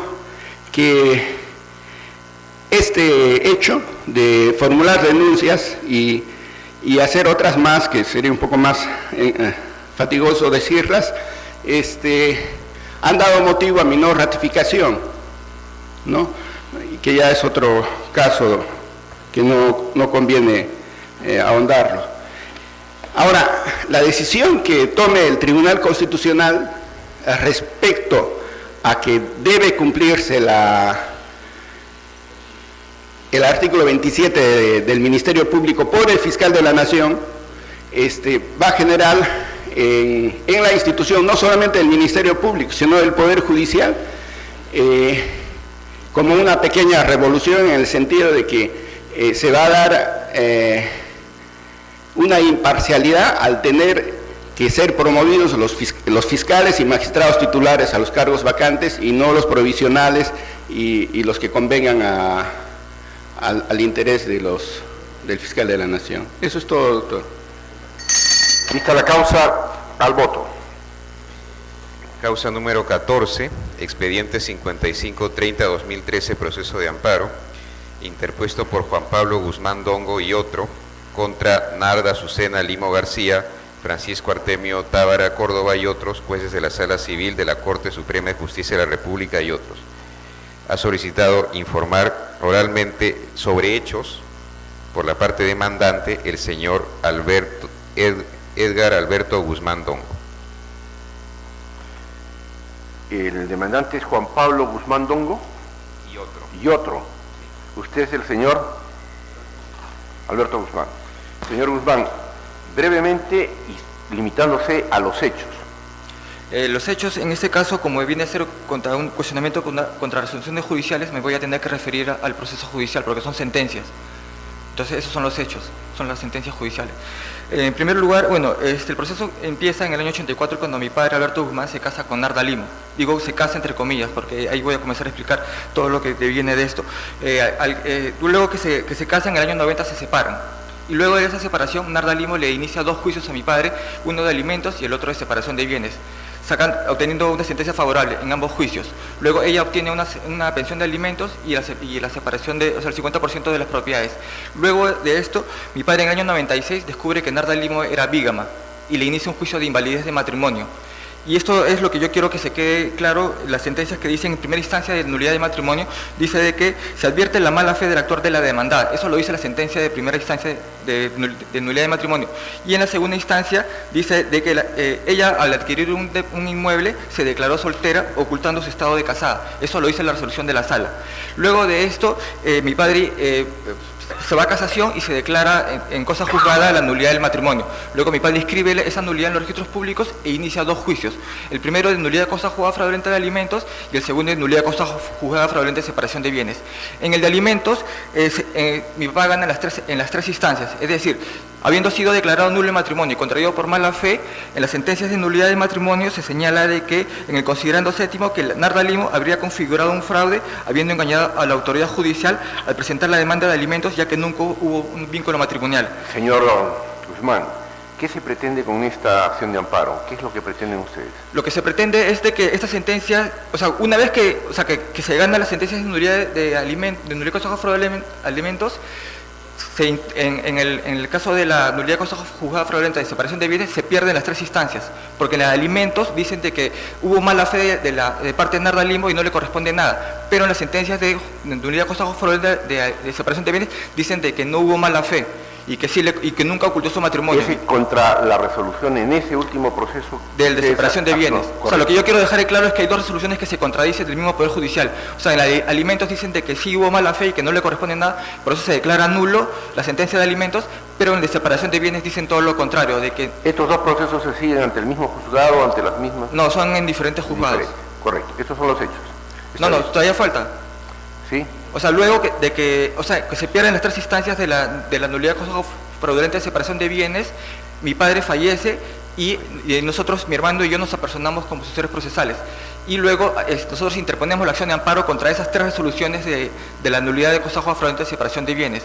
que este hecho de formular denuncias y hacer otras más, que sería un poco más fatigoso decirlas, han dado motivo a mi no ratificación, ¿no? Y que ya es otro caso que no conviene ahondarlo. Ahora, la decisión que tome el Tribunal Constitucional respecto a que debe cumplirse el artículo 27 del Ministerio Público por el fiscal de la Nación, va a generar en la institución, no solamente del Ministerio Público, sino del Poder Judicial, como una pequeña revolución, en el sentido de que se va a dar una imparcialidad al tener que ser promovidos los fiscales y magistrados titulares a los cargos vacantes y no los provisionales y los que convengan al interés del fiscal de la Nación. Eso es todo, doctor. Vista la causa, al voto. Causa número 14, expediente 5530-2013, proceso de amparo, interpuesto por Juan Pablo Guzmán Dongo y otro, contra Narda Azucena Limo García, Francisco Artemio Tábara Córdoba y otros, jueces de la Sala Civil de la Corte Suprema de Justicia de la República y otros. Ha solicitado informar oralmente sobre hechos por la parte demandante el señor Edgar Alberto Guzmán Dongo. El demandante es Juan Pablo Guzmán Dongo. Y otro. Usted es el señor Alberto Guzmán. Señor Guzmán, brevemente y limitándose a los hechos. Los hechos, en este caso, como viene a ser contra un cuestionamiento contra resoluciones judiciales, me voy a tener que referir al proceso judicial, porque son sentencias. Entonces, esos son los hechos, son las sentencias judiciales. En primer lugar, bueno, el proceso empieza en el año 84, cuando mi padre Alberto Guzmán se casa con Narda Limo. Digo, se casa entre comillas, porque ahí voy a comenzar a explicar todo lo que viene de esto. Luego que se casan, en el año 90 se separan. Y luego de esa separación, Narda Limo le inicia 2 juicios a mi padre, uno de alimentos y el otro de separación de bienes, obteniendo una sentencia favorable en ambos juicios. Luego ella obtiene una pensión de alimentos y la separación de, o sea, el 50% de las propiedades. Luego de esto, mi padre en el año 96 descubre que Narda Limo era bígama y le inicia un juicio de invalidez de matrimonio. Y esto es lo que yo quiero que se quede claro. Las sentencias que dicen en primera instancia de nulidad de matrimonio, dice de que se advierte la mala fe del actor de la demandada. Eso lo dice la sentencia de primera instancia de nulidad de matrimonio. Y en la segunda instancia dice de que ella, al adquirir un inmueble, se declaró soltera ocultando su estado de casada. Eso lo dice la resolución de la sala. Luego de esto, mi padre se va a casación y se declara en cosa juzgada la nulidad del matrimonio. Luego mi padre inscribe esa nulidad en los registros públicos e inicia 2 juicios. El primero de nulidad de cosa juzgada fraudulenta de alimentos y el segundo de nulidad de cosa juzgada fraudulenta de separación de bienes. En el de alimentos, mi papá gana en las tres instancias, es decir, habiendo sido declarado nulo el matrimonio y contraído por mala fe, en las sentencias de nulidad del matrimonio se señala de que en el considerando séptimo que Narda Limo habría configurado un fraude habiendo engañado a la autoridad judicial al presentar la demanda de alimentos, ya que nunca hubo un vínculo matrimonial. Señor Guzmán, ¿qué se pretende con esta acción de amparo? ¿Qué es lo que pretenden ustedes? Lo que se pretende es de que esta sentencia, o sea, una vez que se gana las sentencias de nulidad de nulidad de cosa juzgada de alimentos, en el caso de la nulidad de cosa juzgada fraudulenta de separación de bienes se pierden las 3 instancias, porque en las de alimentos dicen de que hubo mala fe de parte de Narda Limo y no le corresponde nada, pero en las sentencias de nulidad de cosa fraudulenta de separación de bienes dicen de que no hubo mala fe y que, y que nunca ocultó su matrimonio. Es contra la resolución en ese último proceso de separación de bienes. O sea, lo que yo quiero dejar claro es que hay 2 resoluciones que se contradicen del mismo Poder Judicial. O sea, en la de alimentos dicen de que sí hubo mala fe y que no le corresponde nada, por eso se declara nulo la sentencia de alimentos, pero en la de separación de bienes dicen todo lo contrario, de que... ¿Estos 2 procesos se siguen ante el mismo juzgado, ante las mismas...? No, son en diferentes juzgados. Correcto, estos son los hechos. No, todavía falta. ¿Sí? O sea, luego que se pierden las 3 instancias de la nulidad de cosa fraudulenta de separación de bienes, mi padre fallece y nosotros, mi hermano y yo, nos apersonamos como sucesores procesales. Y luego nosotros interponemos la acción de amparo contra esas 3 resoluciones de la nulidad de cosa fraudulenta de separación de bienes.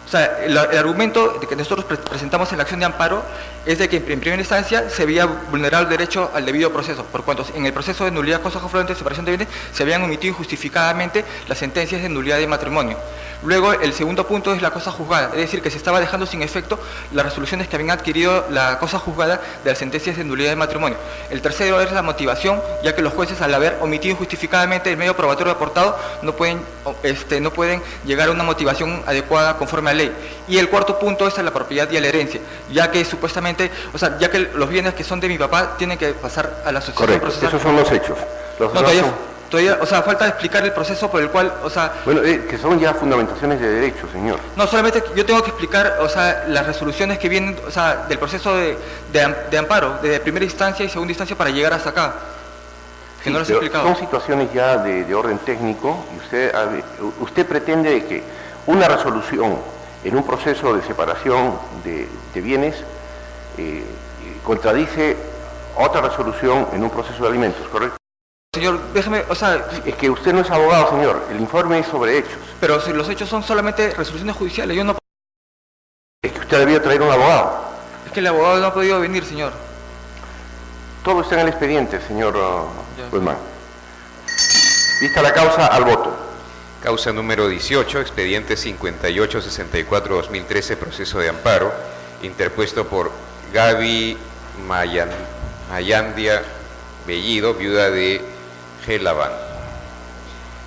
O sea, el argumento que nosotros presentamos en la acción de amparo es de que en primera instancia se había vulnerado el derecho al debido proceso, por cuanto en el proceso de nulidad de cosa fraudulenta de separación de bienes se habían omitido injustificadamente las sentencias de nulidad de matrimonio. Luego, el segundo punto es la cosa juzgada, es decir, que se estaba dejando sin efecto las resoluciones que habían adquirido la cosa juzgada de las sentencias de nulidad de matrimonio. El tercero es la motivación, ya que los jueces, al haber omitido injustificadamente el medio probatorio aportado, no pueden llegar a una motivación adecuada conforme a ley. Y el cuarto punto es la propiedad y a la herencia, ya que supuestamente, ya que los bienes que son de mi papá tienen que pasar a la asociación procesal. Esos son los hechos. Todavía, falta explicar el proceso por el cual, Bueno, que son ya fundamentaciones de derecho, señor. No, solamente yo tengo que explicar, las resoluciones que vienen, del proceso de amparo, de primera instancia y segunda instancia para llegar hasta acá. Que no las he explicado. Son situaciones ya de orden técnico y usted pretende que una resolución en un proceso de separación de bienes contradice otra resolución en un proceso de alimentos, ¿correcto? Señor, déjeme, Es que usted no es abogado, señor. El informe es sobre hechos. Pero si los hechos son solamente resoluciones judiciales, yo no... Es que usted debía traer un abogado. Es que el abogado no ha podido venir, señor. Todo está en el expediente, señor Guzmán. Vista la causa, al voto. Causa número 18, expediente 5864-2013, proceso de amparo, interpuesto por Gaby Mayandia Bellido, viuda de Gelaban,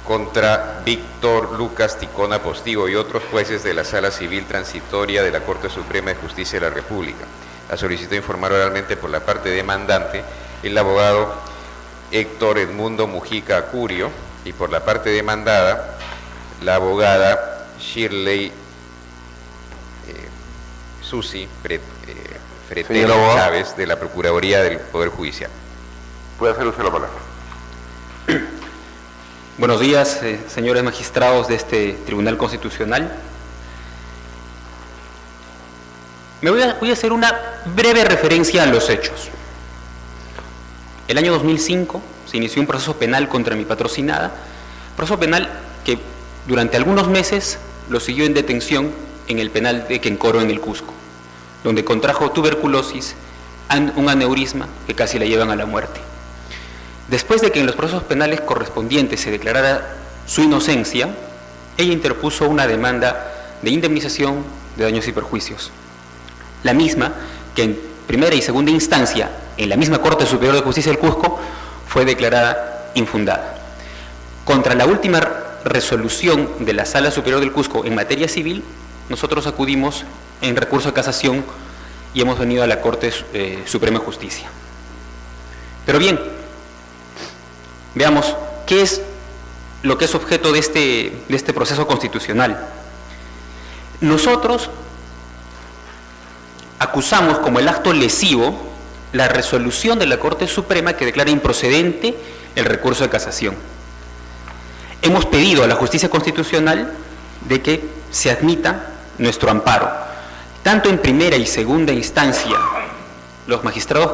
contra Víctor Lucas Ticona Postigo y otros jueces de la Sala Civil Transitoria de la Corte Suprema de Justicia de la República. La solicitó informar oralmente por la parte demandante el abogado Héctor Edmundo Mujica Acurio y por la parte demandada la abogada Shirley Susi Fretel Chávez de la Procuraduría del Poder Judicial. Puede hacer usted la palabra. Buenos días, señores magistrados de este Tribunal Constitucional. Voy a hacer una breve referencia a los hechos. El año 2005 se inició un proceso penal contra mi patrocinada, proceso penal que durante algunos meses lo siguió en detención en el penal de Quencoro en el Cusco, donde contrajo tuberculosis, un aneurisma que casi la llevan a la muerte. Después de que en los procesos penales correspondientes se declarara su inocencia, ella interpuso una demanda de indemnización de daños y perjuicios. La misma que en primera y segunda instancia, en la misma Corte Superior de Justicia del Cusco, fue declarada infundada. Contra la última resolución de la Sala Superior del Cusco en materia civil, nosotros acudimos en recurso de casación y hemos venido a la Corte Suprema de Justicia. Pero bien, veamos qué es lo que es objeto de este proceso constitucional. Nosotros acusamos como el acto lesivo la resolución de la Corte Suprema que declara improcedente el recurso de casación. Hemos pedido a la Justicia Constitucional de que se admita nuestro amparo. Tanto en primera y segunda instancia, los magistrados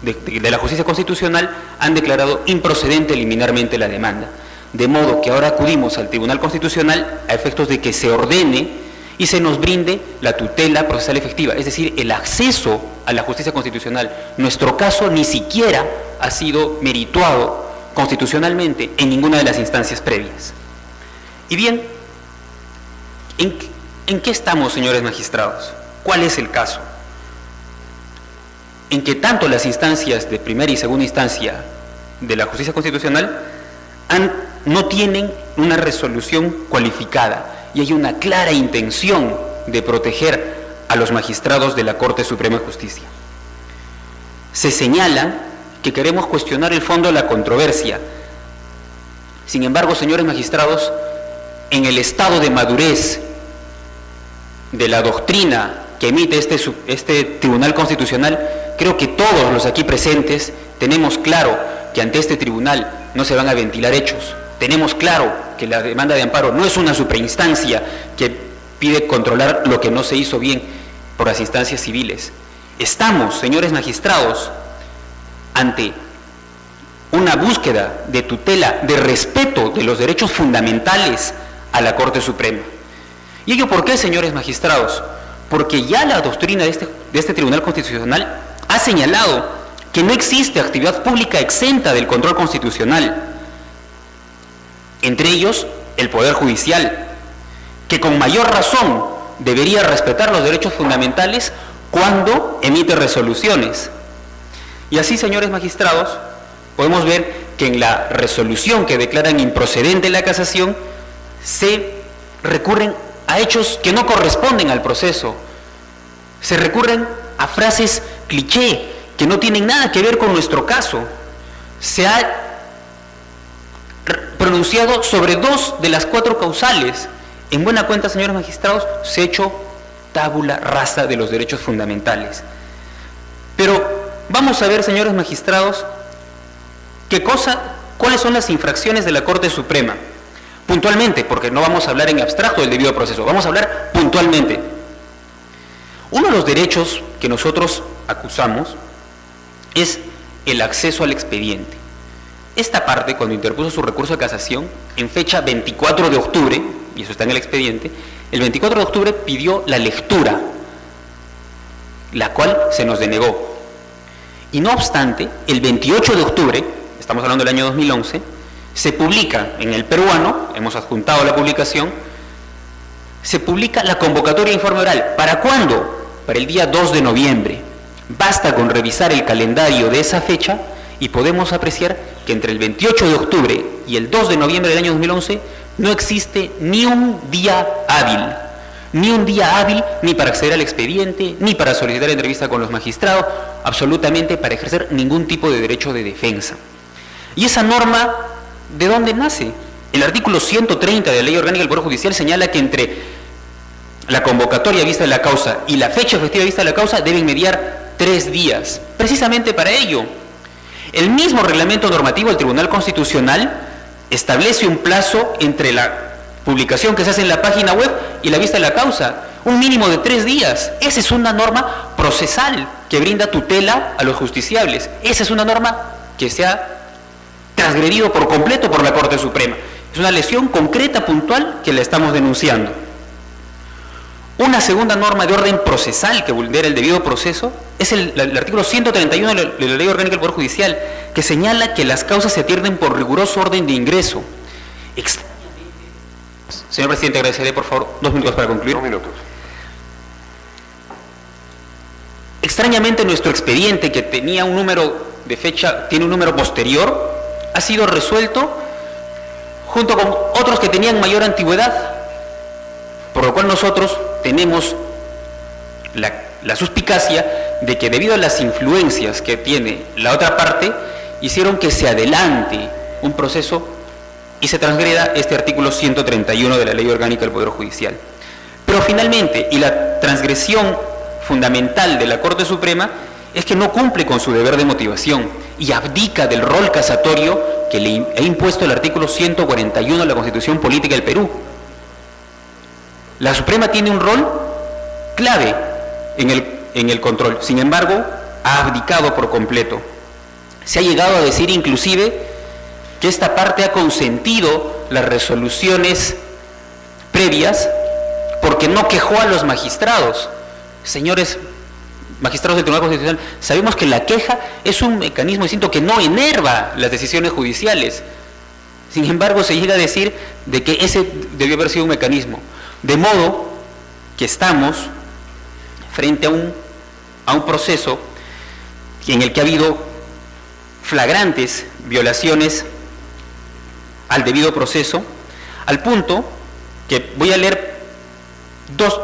de la Justicia Constitucional han declarado improcedente liminarmente la demanda. De modo que ahora acudimos al Tribunal Constitucional a efectos de que se ordene y se nos brinde la tutela procesal efectiva, es decir, el acceso a la justicia constitucional. Nuestro caso ni siquiera ha sido merituado constitucionalmente en ninguna de las instancias previas. Y bien, ¿en qué estamos, señores magistrados? ¿Cuál es el caso? En que tanto las instancias de primera y segunda instancia de la justicia constitucional no tienen una resolución cualificada y hay una clara intención de proteger a los magistrados de la Corte Suprema de Justicia. Se señala que queremos cuestionar el fondo de la controversia. Sin embargo, señores magistrados, en el estado de madurez de la doctrina que emite este Tribunal Constitucional, creo que todos los aquí presentes tenemos claro que ante este tribunal no se van a ventilar hechos. Tenemos claro que la demanda de amparo no es una suprainstancia que pide controlar lo que no se hizo bien por las instancias civiles. Estamos, señores magistrados, ante una búsqueda de tutela, de respeto de los derechos fundamentales a la Corte Suprema. ¿Y ello por qué, señores magistrados? Porque ya la doctrina de este Tribunal Constitucional ha señalado que no existe actividad pública exenta del control constitucional, entre ellos el Poder Judicial, que con mayor razón debería respetar los derechos fundamentales cuando emite resoluciones. Y así, señores magistrados, podemos ver que en la resolución que declaran improcedente la casación se recurren a hechos que no corresponden al proceso, se recurren a frases cliché que no tienen nada que ver con nuestro caso. Se ha pronunciado sobre 2 de las 4 causales. En buena cuenta, señores magistrados, se ha hecho tabula rasa de los derechos fundamentales. Pero vamos a ver, señores magistrados, cuáles son las infracciones de la Corte Suprema. Puntualmente, porque no vamos a hablar en abstracto del debido proceso, vamos a hablar puntualmente. Uno de los derechos que nosotros acusamos es el acceso al expediente. Esta parte, cuando interpuso su recurso de casación, en fecha 24 de octubre, y eso está en el expediente, el 24 de octubre pidió la lectura, la cual se nos denegó. Y no obstante, el 28 de octubre, estamos hablando del año 2011, se publica en el Peruano, hemos adjuntado la publicación, se publica la convocatoria de informe oral. ¿Para cuándo? Para el día 2 de noviembre. Basta con revisar el calendario de esa fecha y podemos apreciar que entre el 28 de octubre y el 2 de noviembre del año 2011 no existe ni un día hábil, ni para acceder al expediente, ni para solicitar entrevista con los magistrados, absolutamente para ejercer ningún tipo de derecho de defensa. Y esa norma, ¿de dónde nace? El artículo 130 de la Ley Orgánica del Poder Judicial señala que entre la convocatoria vista de la causa y la fecha efectiva vista de la causa deben mediar 3 días, precisamente para ello. El mismo reglamento normativo del Tribunal Constitucional establece un plazo entre la publicación que se hace en la página web y la vista de la causa, un mínimo de 3 días. Esa es una norma procesal que brinda tutela a los justiciables. Esa es una norma que se ha transgredido por completo por la Corte Suprema. Es una lesión concreta, puntual, que la estamos denunciando. Una segunda norma de orden procesal que vulnera el debido proceso es el artículo 131 de la Ley Orgánica del Poder Judicial, que señala que las causas se atienden por riguroso orden de ingreso. Señor Presidente, agradeceré por favor 2 minutos para concluir. 2 minutos. Extrañamente, nuestro expediente, que tenía un número de fecha, tiene un número posterior, ha sido resuelto junto con otros que tenían mayor antigüedad, por lo cual nosotros tenemos la suspicacia de que debido a las influencias que tiene la otra parte, hicieron que se adelante un proceso y se transgreda este artículo 131 de la Ley Orgánica del Poder Judicial. Pero Pero finalmente, y la transgresión fundamental de la Corte Suprema es que no cumple con su deber de motivación y abdica del rol casatorio que le ha impuesto el artículo 141 de la Constitución Política del Perú. La Suprema tiene un rol clave en el control, sin embargo, ha abdicado por completo. Se ha llegado a decir inclusive que esta parte ha consentido las resoluciones previas porque no quejó a los magistrados. Señores magistrados del Tribunal Constitucional, sabemos que la queja es un mecanismo distinto que no enerva las decisiones judiciales. Sin embargo, se llega a decir de que ese debió haber sido un mecanismo. De modo que estamos frente a un proceso en el que ha habido flagrantes violaciones al debido proceso, al punto que voy a leer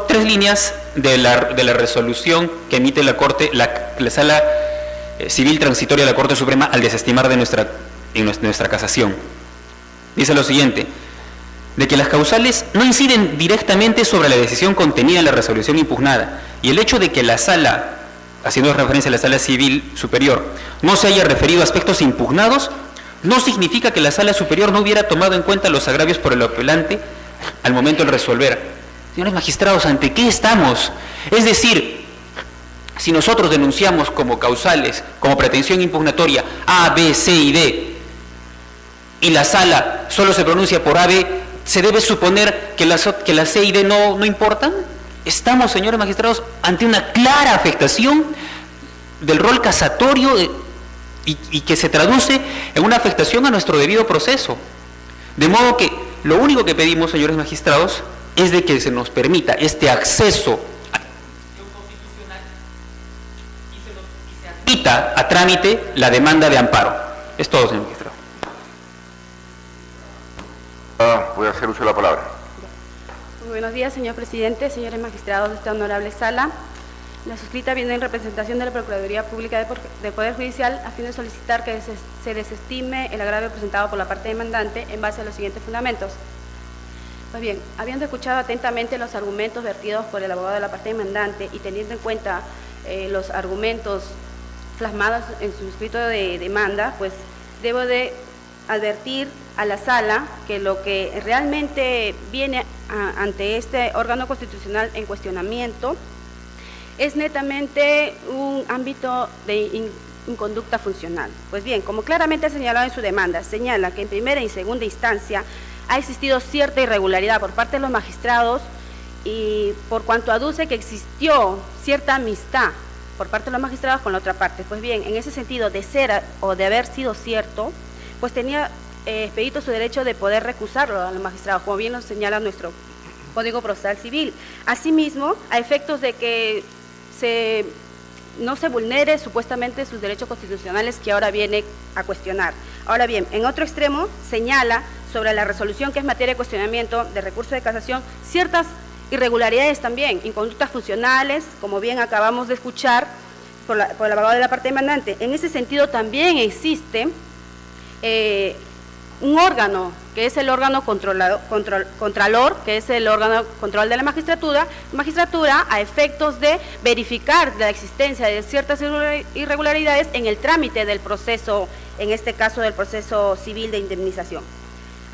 tres líneas de la resolución que emite la Corte, la Sala Civil Transitoria de la Corte Suprema al desestimar de nuestra casación. Dice lo siguiente: de que las causales no inciden directamente sobre la decisión contenida en la resolución impugnada, y el hecho de que la Sala, haciendo referencia a la Sala Civil Superior, no se haya referido a aspectos impugnados, no significa que la Sala Superior no hubiera tomado en cuenta los agravios por el apelante al momento de resolver. Señores magistrados, ¿ante qué estamos? Es decir, si nosotros denunciamos como causales, como pretensión impugnatoria A, B, C y D, y la Sala solo se pronuncia por A, B, ¿se debe suponer que las C y D no importan? Estamos, señores magistrados, ante una clara afectación del rol casatorio y que se traduce en una afectación a nuestro debido proceso. De modo que lo único que pedimos, señores magistrados, es de que se nos permita este acceso a la Constitución constitucional y se admita a trámite la demanda de amparo. Es todo, señor magistrado. Voy a hacer uso de la palabra. Muy buenos días, señor presidente, señores magistrados de esta honorable sala. La suscrita viene en representación de la Procuraduría Pública del Poder Judicial a fin de solicitar que se desestime el agravio presentado por la parte demandante en base a los siguientes fundamentos. Pues bien, habiendo escuchado atentamente los argumentos vertidos por el abogado de la parte demandante y teniendo en cuenta los argumentos plasmados en su escrito de demanda, pues debo de advertir a la sala que lo que realmente viene ante este órgano constitucional en cuestionamiento es netamente un ámbito de inconducta funcional. Pues bien, como claramente ha señalado en su demanda, señala que en primera y segunda instancia ha existido cierta irregularidad por parte de los magistrados y por cuanto aduce que existió cierta amistad por parte de los magistrados con la otra parte. Pues bien, en ese sentido, de ser o de haber sido cierto, pues tenía expedito su derecho de poder recusarlo a los magistrados, como bien lo señala nuestro Código Procesal Civil. Asimismo, a efectos de que no se vulnere supuestamente sus derechos constitucionales que ahora viene a cuestionar. Ahora bien, en otro extremo señala sobre la resolución que es materia de cuestionamiento de recurso de casación ciertas irregularidades también, inconductas funcionales, como bien acabamos de escuchar por el abogado de la parte demandante. En ese sentido también existe un órgano que es el órgano contralor, que es el órgano control de la magistratura a efectos de verificar la existencia de ciertas irregularidades en el trámite del proceso, en este caso del proceso civil de indemnización.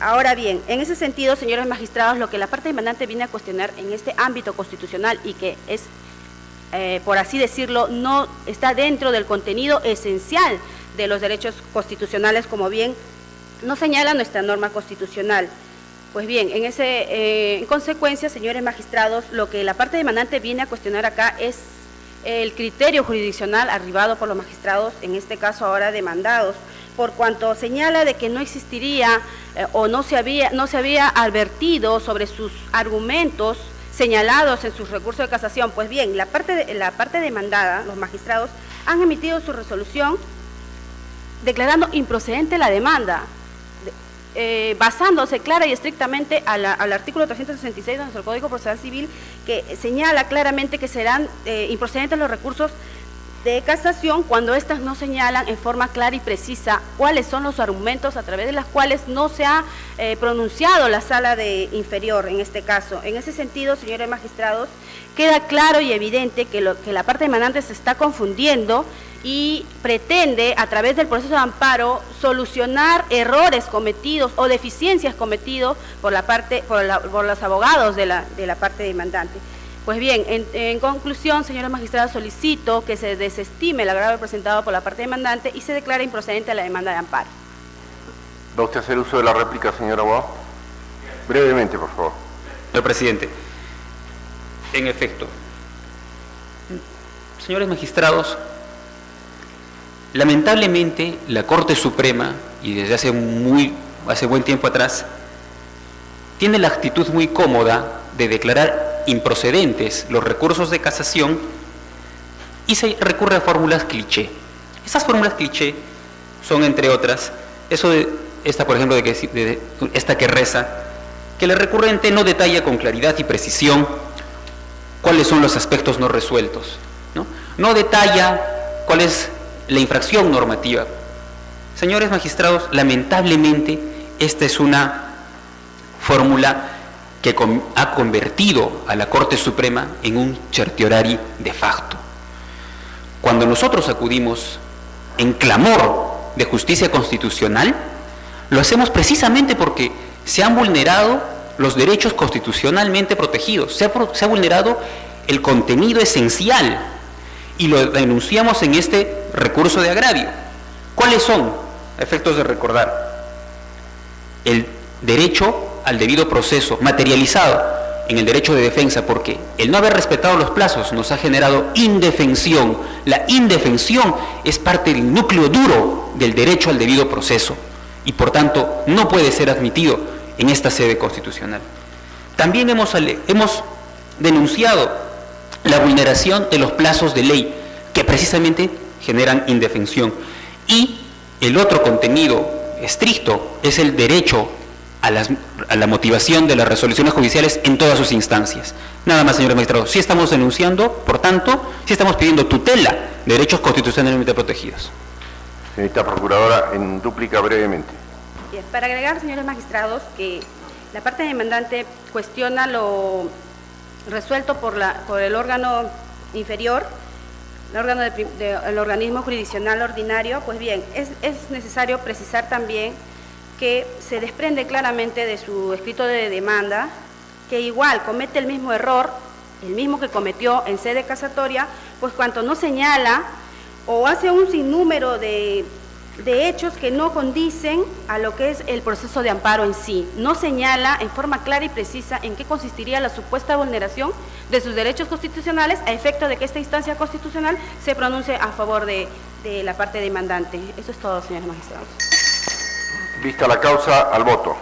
Ahora bien, en ese sentido, señores magistrados, lo que la parte demandante viene a cuestionar en este ámbito constitucional y que es, por así decirlo, no está dentro del contenido esencial de los derechos constitucionales, como bien nos señala nuestra norma constitucional. Pues bien, en consecuencia, señores magistrados, lo que la parte demandante viene a cuestionar acá es el criterio jurisdiccional arribado por los magistrados, en este caso ahora demandados, por cuanto señala de que no existiría o no se había advertido sobre sus argumentos señalados en sus recursos de casación. Pues bien, la parte demandada, los magistrados, han emitido su resolución declarando improcedente la demanda, basándose clara y estrictamente al artículo 366 de nuestro Código Procesal Civil, que señala claramente que serán improcedentes los recursos de casación cuando éstas no señalan en forma clara y precisa cuáles son los argumentos a través de los cuales no se ha pronunciado la sala de inferior en este caso. En ese sentido, señores magistrados, queda claro y evidente que la parte demandante se está confundiendo y pretende, a través del proceso de amparo, solucionar errores cometidos o deficiencias cometidos por los abogados de la parte demandante. Pues bien, en conclusión, señores magistrados, solicito que se desestime el agravio presentado por la parte demandante y se declare improcedente la demanda de amparo. ¿Va usted a hacer uso de la réplica, señor abogado? Brevemente, por favor. Señor presidente, en efecto, señores magistrados, lamentablemente la Corte Suprema, y desde hace buen tiempo atrás, tiene la actitud muy cómoda de declarar improcedentes los recursos de casación y se recurre a fórmulas cliché. Esas fórmulas cliché son, entre otras, por ejemplo, esta que reza, que el recurrente no detalla con claridad y precisión cuáles son los aspectos no resueltos, no detalla cuál es la infracción normativa. Señores magistrados, lamentablemente esta es una fórmula que ha convertido a la Corte Suprema en un certiorari de facto. Cuando nosotros acudimos en clamor de justicia constitucional, lo hacemos precisamente porque se han vulnerado los derechos constitucionalmente protegidos, se ha vulnerado el contenido esencial, y lo denunciamos en este recurso de agravio. ¿Cuáles son? A efectos de recordar, el derecho al debido proceso materializado en el derecho de defensa, porque el no haber respetado los plazos nos ha generado indefensión. La indefensión es parte del núcleo duro del derecho al debido proceso y por tanto no puede ser admitido en esta sede constitucional. También hemos denunciado la vulneración de los plazos de ley que precisamente generan indefensión, y el otro contenido estricto es el derecho a la motivación de las resoluciones judiciales en todas sus instancias. Nada más, señores magistrados. Sí estamos denunciando, por tanto, sí estamos pidiendo tutela de derechos constitucionalmente protegidos. Señorita Procuradora, en dúplica brevemente. Bien, para agregar, señores magistrados, que la parte demandante cuestiona lo resuelto por el órgano inferior, el organismo jurisdiccional ordinario. Pues bien, es necesario precisar también que se desprende claramente de su escrito de demanda que igual comete el mismo error, el mismo que cometió en sede casatoria, pues cuanto no señala o hace un sinnúmero de hechos que no condicen a lo que es el proceso de amparo en sí. No señala en forma clara y precisa en qué consistiría la supuesta vulneración de sus derechos constitucionales a efecto de que esta instancia constitucional se pronuncie a favor de la parte demandante. Eso es todo, señores magistrados. Vista la causa, al voto.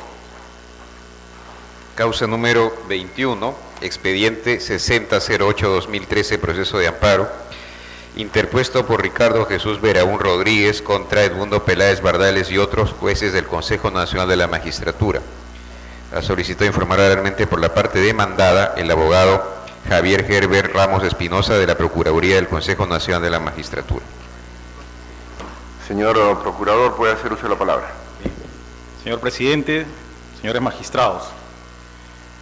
Causa número 21, expediente 6008-2013, proceso de amparo, interpuesto por Ricardo Jesús Beraún Rodríguez contra Edmundo Peláez Bardales y otros jueces del Consejo Nacional de la Magistratura. La solicitó informar oralmente por la parte demandada el abogado Javier Gerber Ramos Espinosa de la Procuraduría del Consejo Nacional de la Magistratura. Señor Procurador, puede hacer uso de la palabra. Señor presidente, señores magistrados,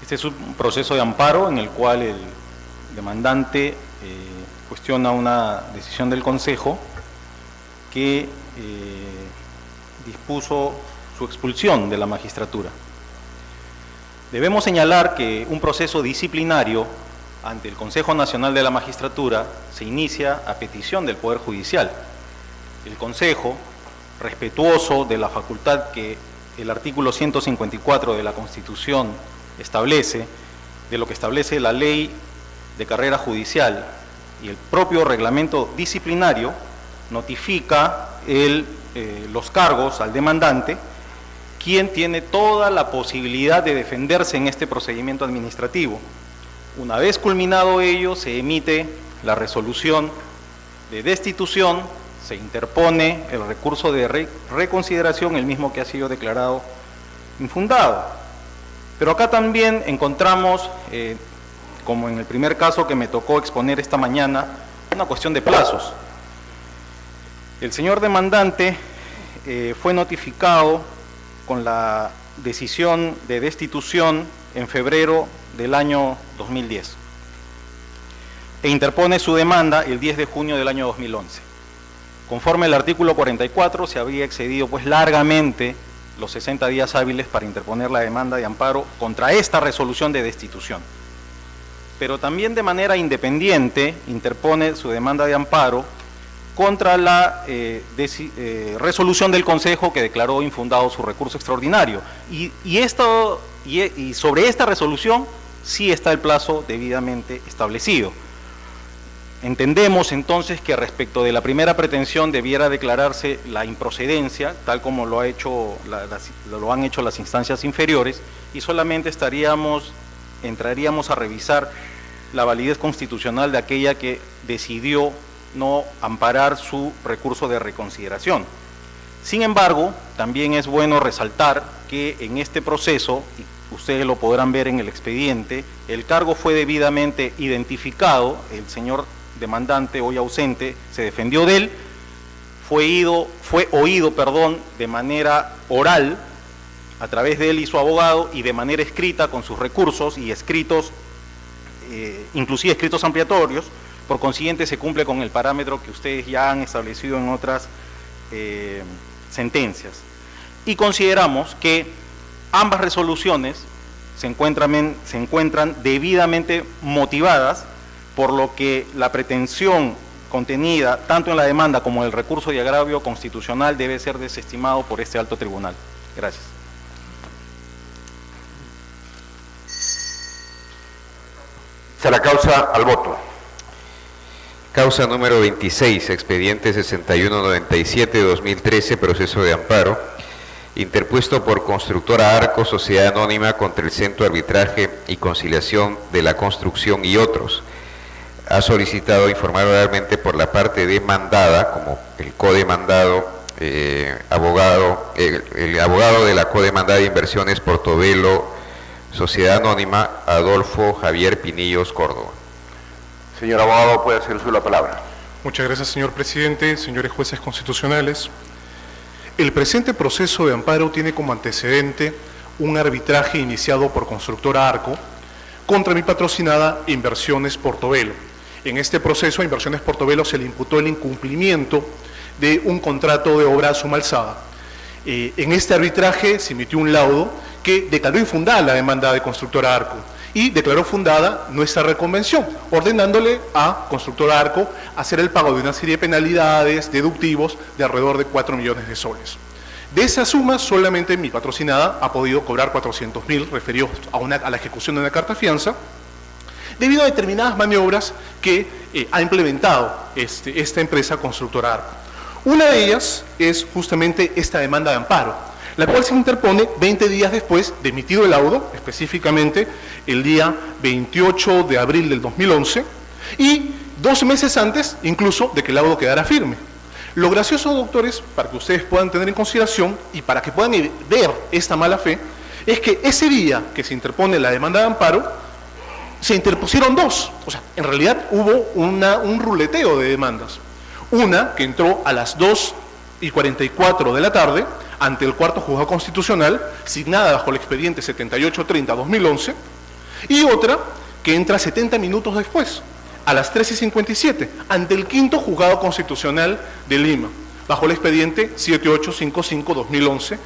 este es un proceso de amparo en el cual el demandante cuestiona una decisión del Consejo que dispuso su expulsión de la magistratura. Debemos señalar que un proceso disciplinario ante el Consejo Nacional de la Magistratura se inicia a petición del Poder Judicial. El Consejo, respetuoso de la facultad que el artículo 154 de la Constitución establece, de lo que establece la ley de carrera judicial y el propio reglamento disciplinario, notifica los cargos al demandante, quien tiene toda la posibilidad de defenderse en este procedimiento administrativo. Una vez culminado ello, se emite la resolución de destitución, se interpone el recurso de reconsideración, el mismo que ha sido declarado infundado. Pero acá también encontramos, como en el primer caso que me tocó exponer esta mañana, una cuestión de plazos. El señor demandante fue notificado con la decisión de destitución en febrero del año 2010 e interpone su demanda el 10 de junio del año 2011. Conforme al artículo 44, se había excedido pues largamente los 60 días hábiles para interponer la demanda de amparo contra esta resolución de destitución. Pero también de manera independiente interpone su demanda de amparo contra la resolución del Consejo que declaró infundado su recurso extraordinario. Y sobre esta resolución sí está el plazo debidamente establecido. Entendemos entonces que respecto de la primera pretensión debiera declararse la improcedencia, tal como lo han hecho las instancias inferiores, y solamente entraríamos a revisar la validez constitucional de aquella que decidió no amparar su recurso de reconsideración. Sin embargo, también es bueno resaltar que en este proceso, y ustedes lo podrán ver en el expediente, el cargo fue debidamente identificado, el señor demandante, hoy ausente, se defendió de él, fue oído de manera oral a través de él y su abogado, y de manera escrita con sus recursos y escritos, inclusive escritos ampliatorios. Por consiguiente se cumple con el parámetro que ustedes ya han establecido en otras sentencias. Y consideramos que ambas resoluciones se encuentran debidamente motivadas, por lo que la pretensión contenida tanto en la demanda como en el recurso de agravio constitucional debe ser desestimado por este alto tribunal. Gracias. Se la causa al voto. Causa número 26, expediente 6197-2013, proceso de amparo, interpuesto por Constructora Arco, Sociedad Anónima, contra el Centro de Arbitraje y Conciliación de la Construcción y otros. Ha solicitado informar oralmente por la parte demandada, como el codemandado, el abogado de la codemandada de Inversiones Portobelo, Sociedad Anónima, Adolfo Javier Pinillos Córdoba. Señor abogado, puede hacer uso de la palabra. Muchas gracias, señor presidente, señores jueces constitucionales. El presente proceso de amparo tiene como antecedente un arbitraje iniciado por Constructora Arco contra mi patrocinada Inversiones Portobelo. En este proceso a Inversiones Portobelo se le imputó el incumplimiento de un contrato de obra a suma alzada. En este arbitraje se emitió un laudo que declaró infundada la demanda de Constructora Arco y declaró fundada nuestra reconvención, ordenándole a Constructora Arco hacer el pago de una serie de penalidades, deductivos, de alrededor de 4 millones de soles. De esa suma, solamente mi patrocinada ha podido cobrar 400.000 referidos a la ejecución de una carta fianza, debido a determinadas maniobras que ha implementado esta empresa Constructora Arco. Una de ellas es justamente esta demanda de amparo, la cual se interpone 20 días después de emitido el laudo, específicamente el día 28 de abril del 2011, y 2 meses antes incluso de que el laudo quedara firme. Lo gracioso, doctores, para que ustedes puedan tener en consideración y para que puedan ver esta mala fe, es que ese día que se interpone la demanda de amparo, se interpusieron 2. O sea, en realidad hubo un ruleteo de demandas. Una que entró a las 2:44 de la tarde ante el cuarto juzgado constitucional, signada bajo el expediente 7830-2011, y otra que entra 70 minutos después, a las 13:57, ante el quinto juzgado constitucional de Lima, bajo el expediente 7855-2011,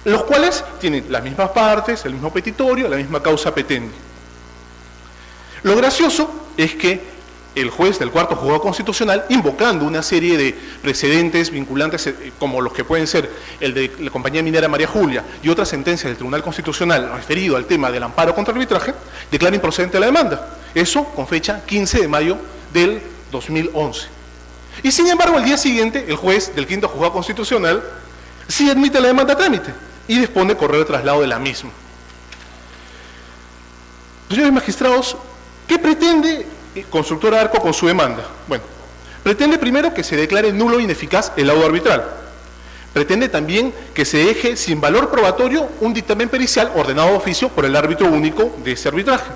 los cuales tienen las mismas partes, el mismo petitorio, la misma causa petendi. Lo gracioso es que el juez del cuarto juzgado constitucional, invocando una serie de precedentes vinculantes como los que pueden ser el de la compañía minera María Julia y otras sentencias del Tribunal Constitucional referido al tema del amparo contra arbitraje, declara improcedente la demanda. Eso con fecha 15 de mayo del 2011. Y sin embargo, al día siguiente, el juez del quinto juzgado constitucional sí admite la demanda a trámite y dispone correo de traslado de la misma. Señores magistrados, ¿qué pretende Constructora Arco con su demanda? Bueno, pretende primero que se declare nulo e ineficaz el laudo arbitral. Pretende también que se deje sin valor probatorio un dictamen pericial ordenado de oficio por el árbitro único de ese arbitraje.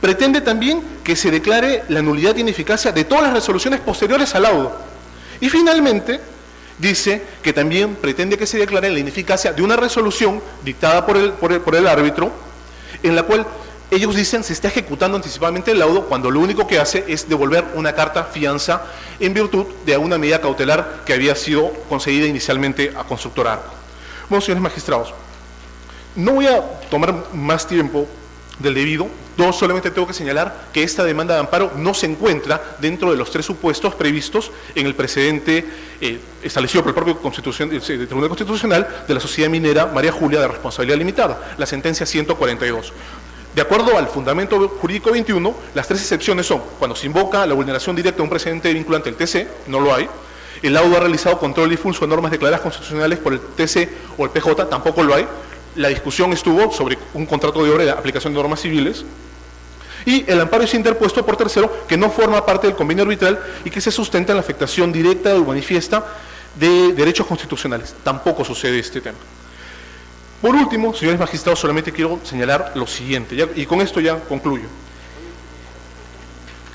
Pretende también que se declare la nulidad e ineficacia de todas las resoluciones posteriores al laudo. Y finalmente, dice que también pretende que se declare la ineficacia de una resolución dictada por el árbitro, en la cual ellos dicen se está ejecutando anticipadamente el laudo cuando lo único que hace es devolver una carta fianza en virtud de una medida cautelar que había sido concedida inicialmente a Constructora Arco. Bueno, señores magistrados, no voy a tomar más tiempo del debido. Solamente tengo que señalar que esta demanda de amparo no se encuentra dentro de los 3 supuestos previstos en el precedente establecido por el propio Tribunal Constitucional de la Sociedad Minera María Julia de Responsabilidad Limitada, la sentencia 142. De acuerdo al fundamento jurídico 21, las 3 excepciones son cuando se invoca la vulneración directa de un precedente vinculante del TC, no lo hay; el laudo ha realizado control difuso de normas declaradas constitucionales por el TC o el PJ, tampoco lo hay; la discusión estuvo sobre un contrato de obra de aplicación de normas civiles; y el amparo es interpuesto por tercero que no forma parte del convenio arbitral y que se sustenta en la afectación directa o manifiesta de derechos constitucionales. Tampoco sucede este tema. Por último, señores magistrados, solamente quiero señalar lo siguiente, y con esto ya concluyo.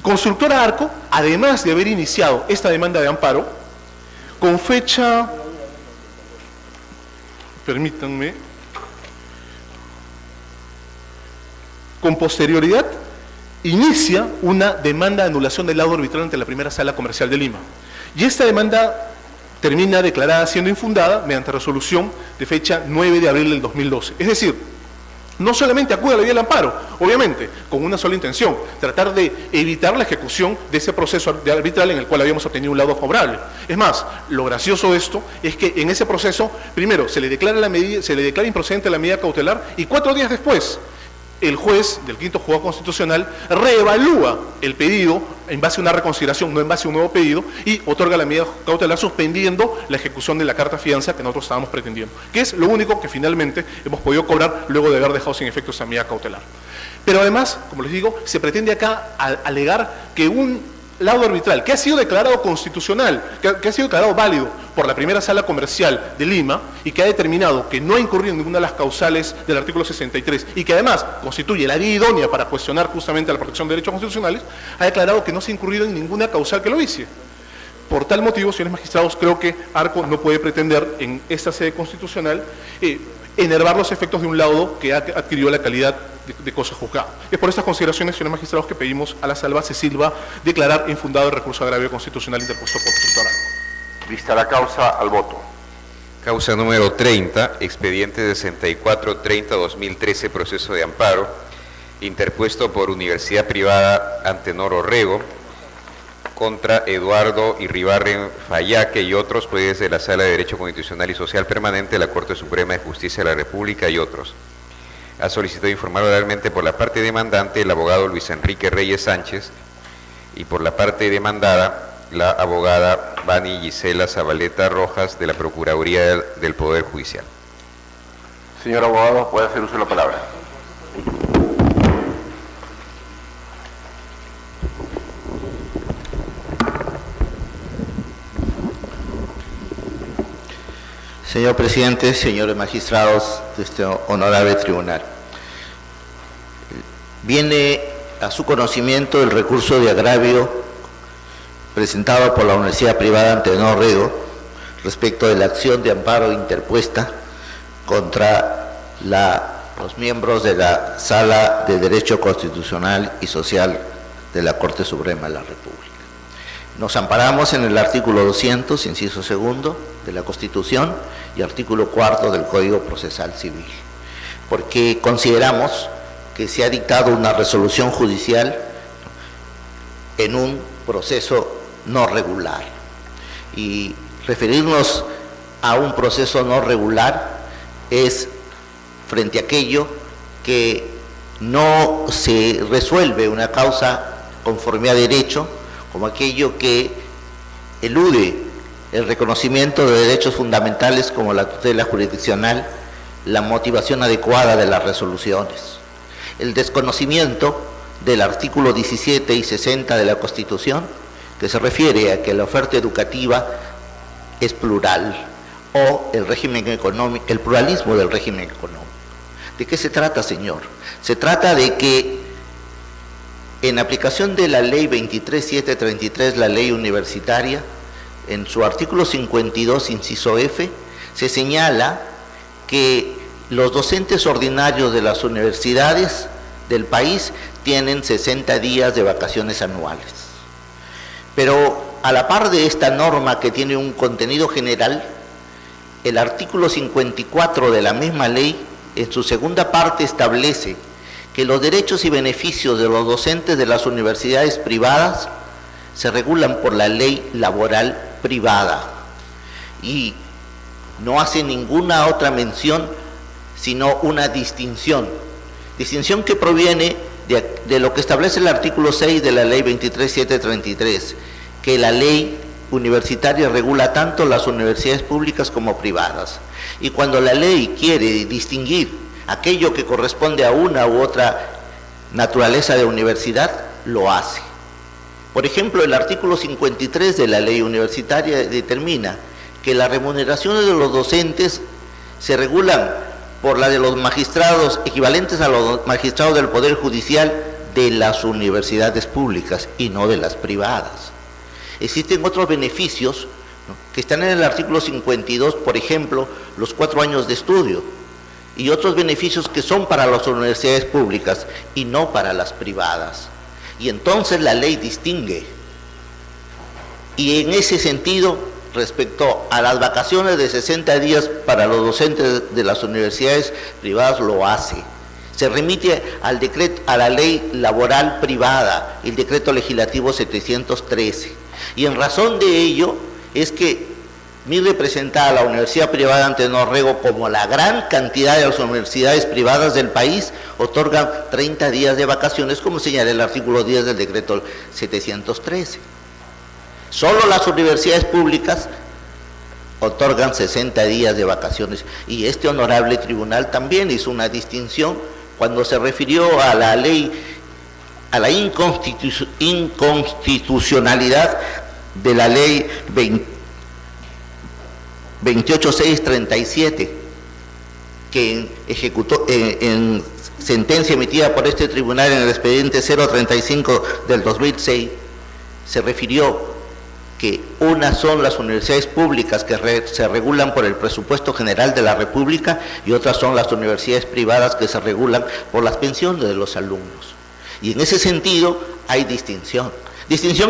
Constructora Arco, además de haber iniciado esta demanda de amparo, con fecha, permítanme, con posterioridad, inicia una demanda de anulación del laudo arbitral ante la primera sala comercial de Lima. Y esta demanda termina declarada siendo infundada mediante resolución de fecha 9 de abril del 2012. Es decir, no solamente acude a la vía del amparo, obviamente, con una sola intención, tratar de evitar la ejecución de ese proceso arbitral en el cual habíamos obtenido un laudo favorable. Es más, lo gracioso de esto es que en ese proceso, primero, se le declara improcedente la medida cautelar y 4 días después, el juez del quinto juzgado constitucional reevalúa el pedido en base a una reconsideración, no en base a un nuevo pedido, y otorga la medida cautelar suspendiendo la ejecución de la carta fianza que nosotros estábamos pretendiendo, que es lo único que finalmente hemos podido cobrar luego de haber dejado sin efecto esa medida cautelar. Pero además, como les digo, se pretende acá alegar que un laudo arbitral que ha sido declarado constitucional, que ha sido declarado válido por la primera sala comercial de Lima y que ha determinado que no ha incurrido en ninguna de las causales del artículo 63 y que además constituye la vía idónea para cuestionar justamente la protección de derechos constitucionales, ha declarado que no se ha incurrido en ninguna causal que lo vicie. Por tal motivo, señores magistrados, creo que Arco no puede pretender en esta sede constitucional enervar los efectos de un laudo que ha adquirido la calidad de cosa juzgada. Es por estas consideraciones, señores magistrados, que pedimos a la sala Silva declarar infundado el recurso de agravio constitucional interpuesto por Constructora Arco. Vista la causa, al voto. Causa número 30, expediente 6430-2013, proceso de amparo, interpuesto por Universidad Privada Antenor Orrego, contra Eduardo Irribarren Fallaque y otros, jueces de la Sala de Derecho Constitucional y Social Permanente de la Corte Suprema de Justicia de la República y otros. Ha solicitado informar oralmente por la parte demandante el abogado Luis Enrique Reyes Sánchez y por la parte demandada la abogada Vani Gisela Zabaleta Rojas de la Procuraduría del Poder Judicial. Señor abogado, puede hacer uso de la palabra. Señor presidente, señores magistrados de este honorable tribunal, viene a su conocimiento el recurso de agravio presentado por la Universidad Privada Antenor Orrego respecto de la acción de amparo interpuesta contra los miembros de la Sala de Derecho Constitucional y Social de la Corte Suprema de la República. Nos amparamos en el artículo 200, inciso segundo, de la Constitución y artículo 4 del Código Procesal Civil, porque consideramos que se ha dictado una resolución judicial en un proceso no regular. Y referirnos a un proceso no regular es frente a aquello que no se resuelve una causa conforme a derecho, como aquello que elude el reconocimiento de derechos fundamentales como la tutela jurisdiccional, la motivación adecuada de las resoluciones, el desconocimiento del artículo 17 y 60 de la Constitución, que se refiere a que la oferta educativa es plural, o el régimen económico, el pluralismo del régimen económico. ¿De qué se trata, señor? Se trata de que en aplicación de la ley 23733, la ley universitaria, en su artículo 52, inciso F, se señala que los docentes ordinarios de las universidades del país tienen 60 días de vacaciones anuales. Pero a la par de esta norma que tiene un contenido general, el artículo 54 de la misma ley, en su segunda parte, establece que los derechos y beneficios de los docentes de las universidades privadas se regulan por la ley laboral privada y no hace ninguna otra mención sino una distinción que proviene de lo que establece el artículo 6 de la ley 23.733, que la ley universitaria regula tanto las universidades públicas como privadas, y cuando la ley quiere distinguir aquello que corresponde a una u otra naturaleza de universidad, lo hace. Por ejemplo, el artículo 53 de la ley universitaria determina que las remuneraciones de los docentes se regulan por la de los magistrados equivalentes a los magistrados del Poder Judicial de las universidades públicas y no de las privadas. Existen otros beneficios, ¿no?, que están en el artículo 52, por ejemplo, los 4 años de estudio, y otros beneficios que son para las universidades públicas y no para las privadas. Y entonces la ley distingue. Y en ese sentido, respecto a las vacaciones de 60 días para los docentes de las universidades privadas, lo hace. Se remite al decreto, a la ley laboral privada, el decreto legislativo 713. Y en razón de ello es que mi representada, la universidad privada Antenor Rego, como la gran cantidad de las universidades privadas del país, otorgan 30 días de vacaciones, como señala el artículo 10 del decreto 713. Solo las universidades públicas otorgan 60 días de vacaciones, y este honorable tribunal también hizo una distinción cuando se refirió a la ley, a la inconstitucionalidad de la ley 28637, que ejecutó en sentencia emitida por este tribunal en el expediente 035 del 2006, se refirió que unas son las universidades públicas que se regulan por el presupuesto general de la República y otras son las universidades privadas que se regulan por las pensiones de los alumnos. Y en ese sentido hay distinción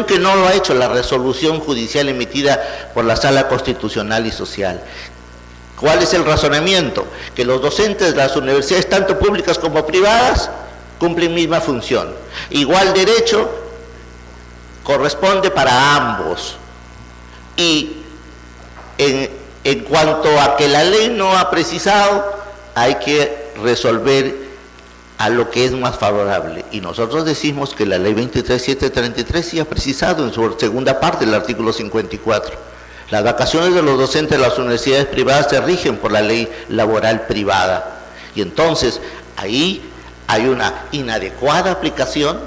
que no lo ha hecho la resolución judicial emitida por la Sala Constitucional y Social. ¿Cuál es el razonamiento? Que los docentes de las universidades, tanto públicas como privadas, cumplen misma función. Igual derecho corresponde para ambos. Y en cuanto a que la ley no ha precisado, hay que resolver a lo que es más favorable. Y nosotros decimos que la ley 23.733 sí ha precisado en su segunda parte del artículo 54. Las vacaciones de los docentes de las universidades privadas se rigen por la ley laboral privada. Y entonces ahí hay una inadecuada aplicación,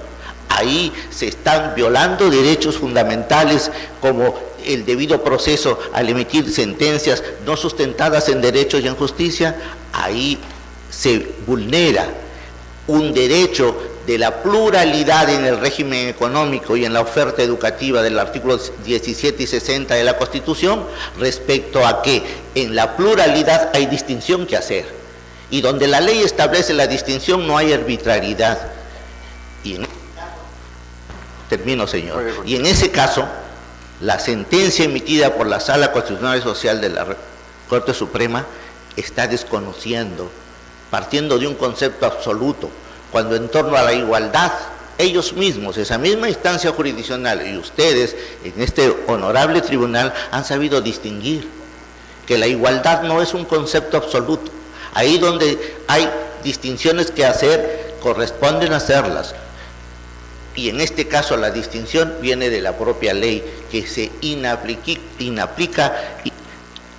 ahí se están violando derechos fundamentales como el debido proceso al emitir sentencias no sustentadas en derechos y en justicia, ahí se vulnera un derecho de la pluralidad en el régimen económico y en la oferta educativa del artículo 17 y 60 de la Constitución, respecto a que en la pluralidad hay distinción que hacer, y donde la ley establece la distinción no hay arbitrariedad. Y en termino, señor. Y en ese caso, la sentencia emitida por la Sala Constitucional y Social de la Corte Suprema está desconociendo, partiendo de un concepto absoluto, cuando en torno a la igualdad, ellos mismos, esa misma instancia jurisdiccional y ustedes en este honorable tribunal han sabido distinguir que la igualdad no es un concepto absoluto. Ahí donde hay distinciones que hacer, corresponden hacerlas. Y en este caso la distinción viene de la propia ley, que se inaplica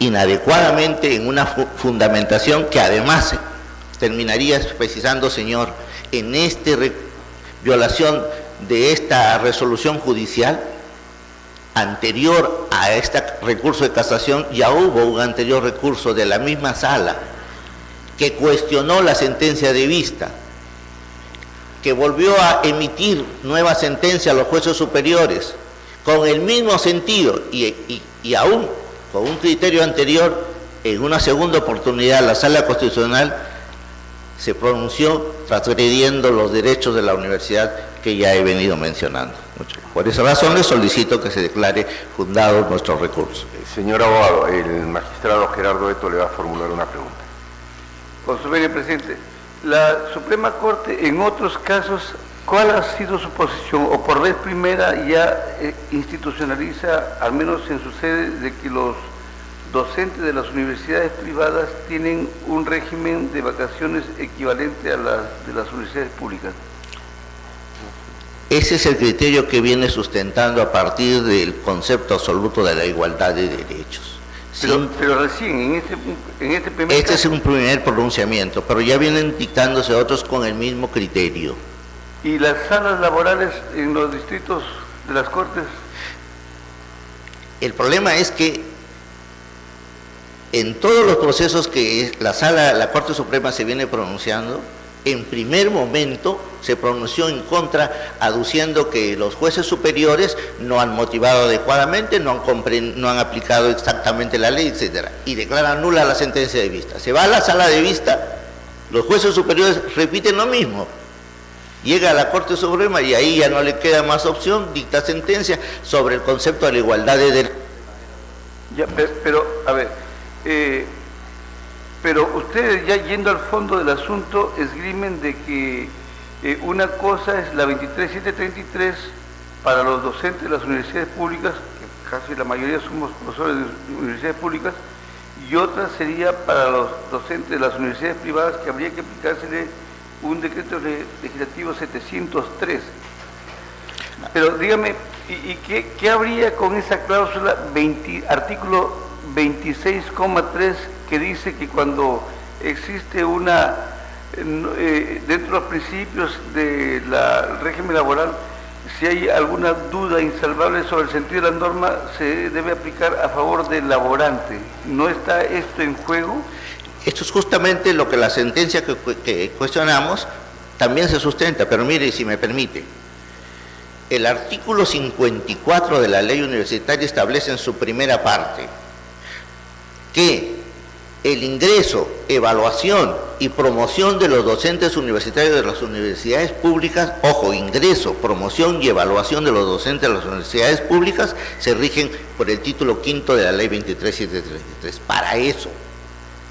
inadecuadamente en una fundamentación que además terminaría precisando, señor, en esta violación de esta resolución judicial, anterior a este recurso de casación, ya hubo un anterior recurso de la misma sala que cuestionó la sentencia de vista, que volvió a emitir nueva sentencia a los jueces superiores, con el mismo sentido y aún con un criterio anterior, en una segunda oportunidad la Sala Constitucional se pronunció transgrediendo los derechos de la universidad que ya he venido mencionando. Por esa razón le solicito que se declare fundado nuestro recurso. Señor abogado, el magistrado Gerardo Eto le va a formular una pregunta. Con su venia, presidente, la Suprema Corte en otros casos, ¿cuál ha sido su posición? O por vez primera ya institucionaliza, al menos en su sede, de que los docentes de las universidades privadas tienen un régimen de vacaciones equivalente a las de las universidades públicas. Ese es el criterio que viene sustentando a partir del concepto absoluto de la igualdad de derechos. Pero recién, en este primer Este es un primer pronunciamiento, pero ya vienen dictándose otros con el mismo criterio. ¿Y las salas laborales en los distritos de las Cortes? El problema es que en todos los procesos que la Corte Suprema se viene pronunciando, en primer momento se pronunció en contra, aduciendo que los jueces superiores no han motivado adecuadamente, no han aplicado exactamente la ley, etc. Y declara nula la sentencia de vista. Se va a la sala de vista, los jueces superiores repiten lo mismo. Llega a la Corte Suprema y ahí ya no le queda más opción, dicta sentencia sobre el concepto de la igualdad de derechos. Pero, a ver, pero ustedes ya yendo al fondo del asunto esgrimen de que una cosa es la 23733 para los docentes de las universidades públicas, que casi la mayoría somos profesores de universidades públicas, y otra sería para los docentes de las universidades privadas, que habría que aplicársele un decreto legislativo 703. Pero dígame, ¿y qué habría con esa cláusula artículo 26,3 que dice que cuando existe una, dentro de los principios del régimen laboral, si hay alguna duda insalvable sobre el sentido de la norma, se debe aplicar a favor del laborante? ¿No está esto en juego? Esto es justamente lo que la sentencia que cuestionamos también se sustenta, pero mire, si me permite, el artículo 54 de la ley universitaria establece en su primera parte que el ingreso, evaluación y promoción de los docentes universitarios de las universidades públicas, ojo, ingreso, promoción y evaluación de los docentes de las universidades públicas se rigen por el título quinto de la ley 23733. Para eso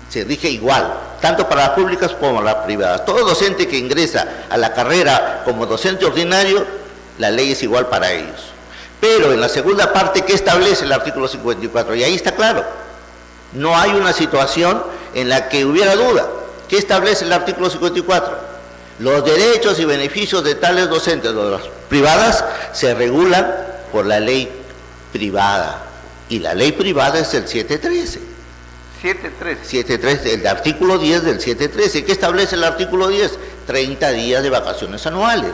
se rige igual, tanto para las públicas como para las privadas. Todo docente que ingresa a la carrera como docente ordinario, la ley es igual para ellos. Pero en la segunda parte, ¿qué establece el artículo 54? Y ahí está claro. No hay una situación en la que hubiera duda. ¿Qué establece el artículo 54? Los derechos y beneficios de tales docentes de las privadas se regulan por la ley privada. Y la ley privada es el 713. 713, el artículo 10 del 713. ¿Qué establece el artículo 10? 30 días de vacaciones anuales.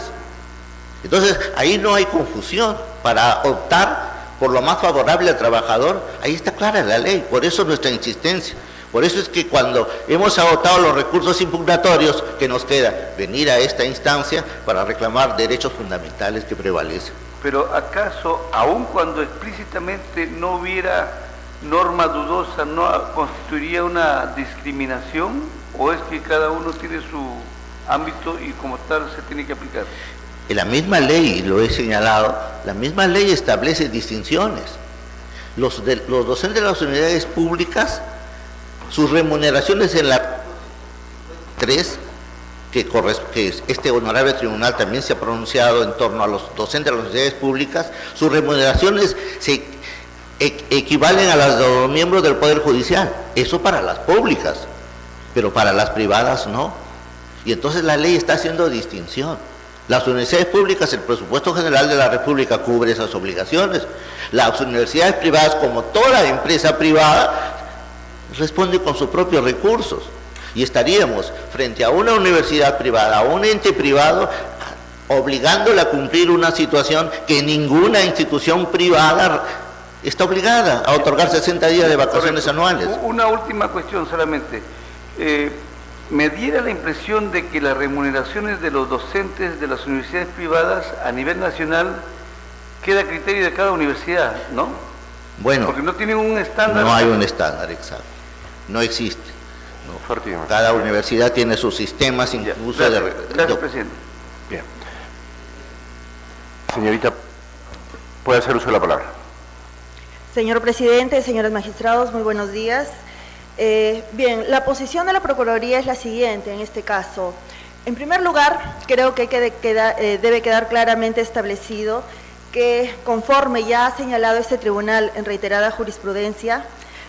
Entonces, ahí no hay confusión. Para optar por lo más favorable al trabajador, ahí está clara la ley. Por eso nuestra insistencia. Por eso es que cuando hemos agotado los recursos impugnatorios, que nos queda venir a esta instancia para reclamar derechos fundamentales que prevalecen. Pero ¿acaso, aun cuando explícitamente no hubiera norma dudosa, no constituiría una discriminación? ¿O es que cada uno tiene su ámbito y como tal se tiene que aplicar? En la misma ley, lo he señalado, la misma ley establece distinciones. Los docentes de las universidades públicas, sus remuneraciones en la 3, que este honorable tribunal también se ha pronunciado en torno a los docentes de las universidades públicas, sus remuneraciones se equivalen a las de los miembros del Poder Judicial. Eso para las públicas, pero para las privadas no. Y entonces la ley está haciendo distinción. Las universidades públicas, el presupuesto general de la República cubre esas obligaciones. Las universidades privadas, como toda empresa privada, responde con sus propios recursos. Y estaríamos frente a una universidad privada, a un ente privado, obligándola a cumplir una situación que ninguna institución privada está obligada a otorgar 60 días de vacaciones anuales. Una última cuestión solamente. Me diera la impresión de que las remuneraciones de los docentes de las universidades privadas a nivel nacional queda a criterio de cada universidad, ¿no? Bueno, porque no tienen un estándar. No hay un estándar exacto, no existe. No. Cada universidad tiene sus sistemas, incluso Gracias, presidente. Bien. Señorita, puede hacer uso de la palabra. Señor presidente, señores magistrados, muy buenos días. Bien, la posición de la Procuraduría es la siguiente en este caso. En primer lugar, creo que debe quedar claramente establecido que, conforme ya ha señalado este tribunal en reiterada jurisprudencia,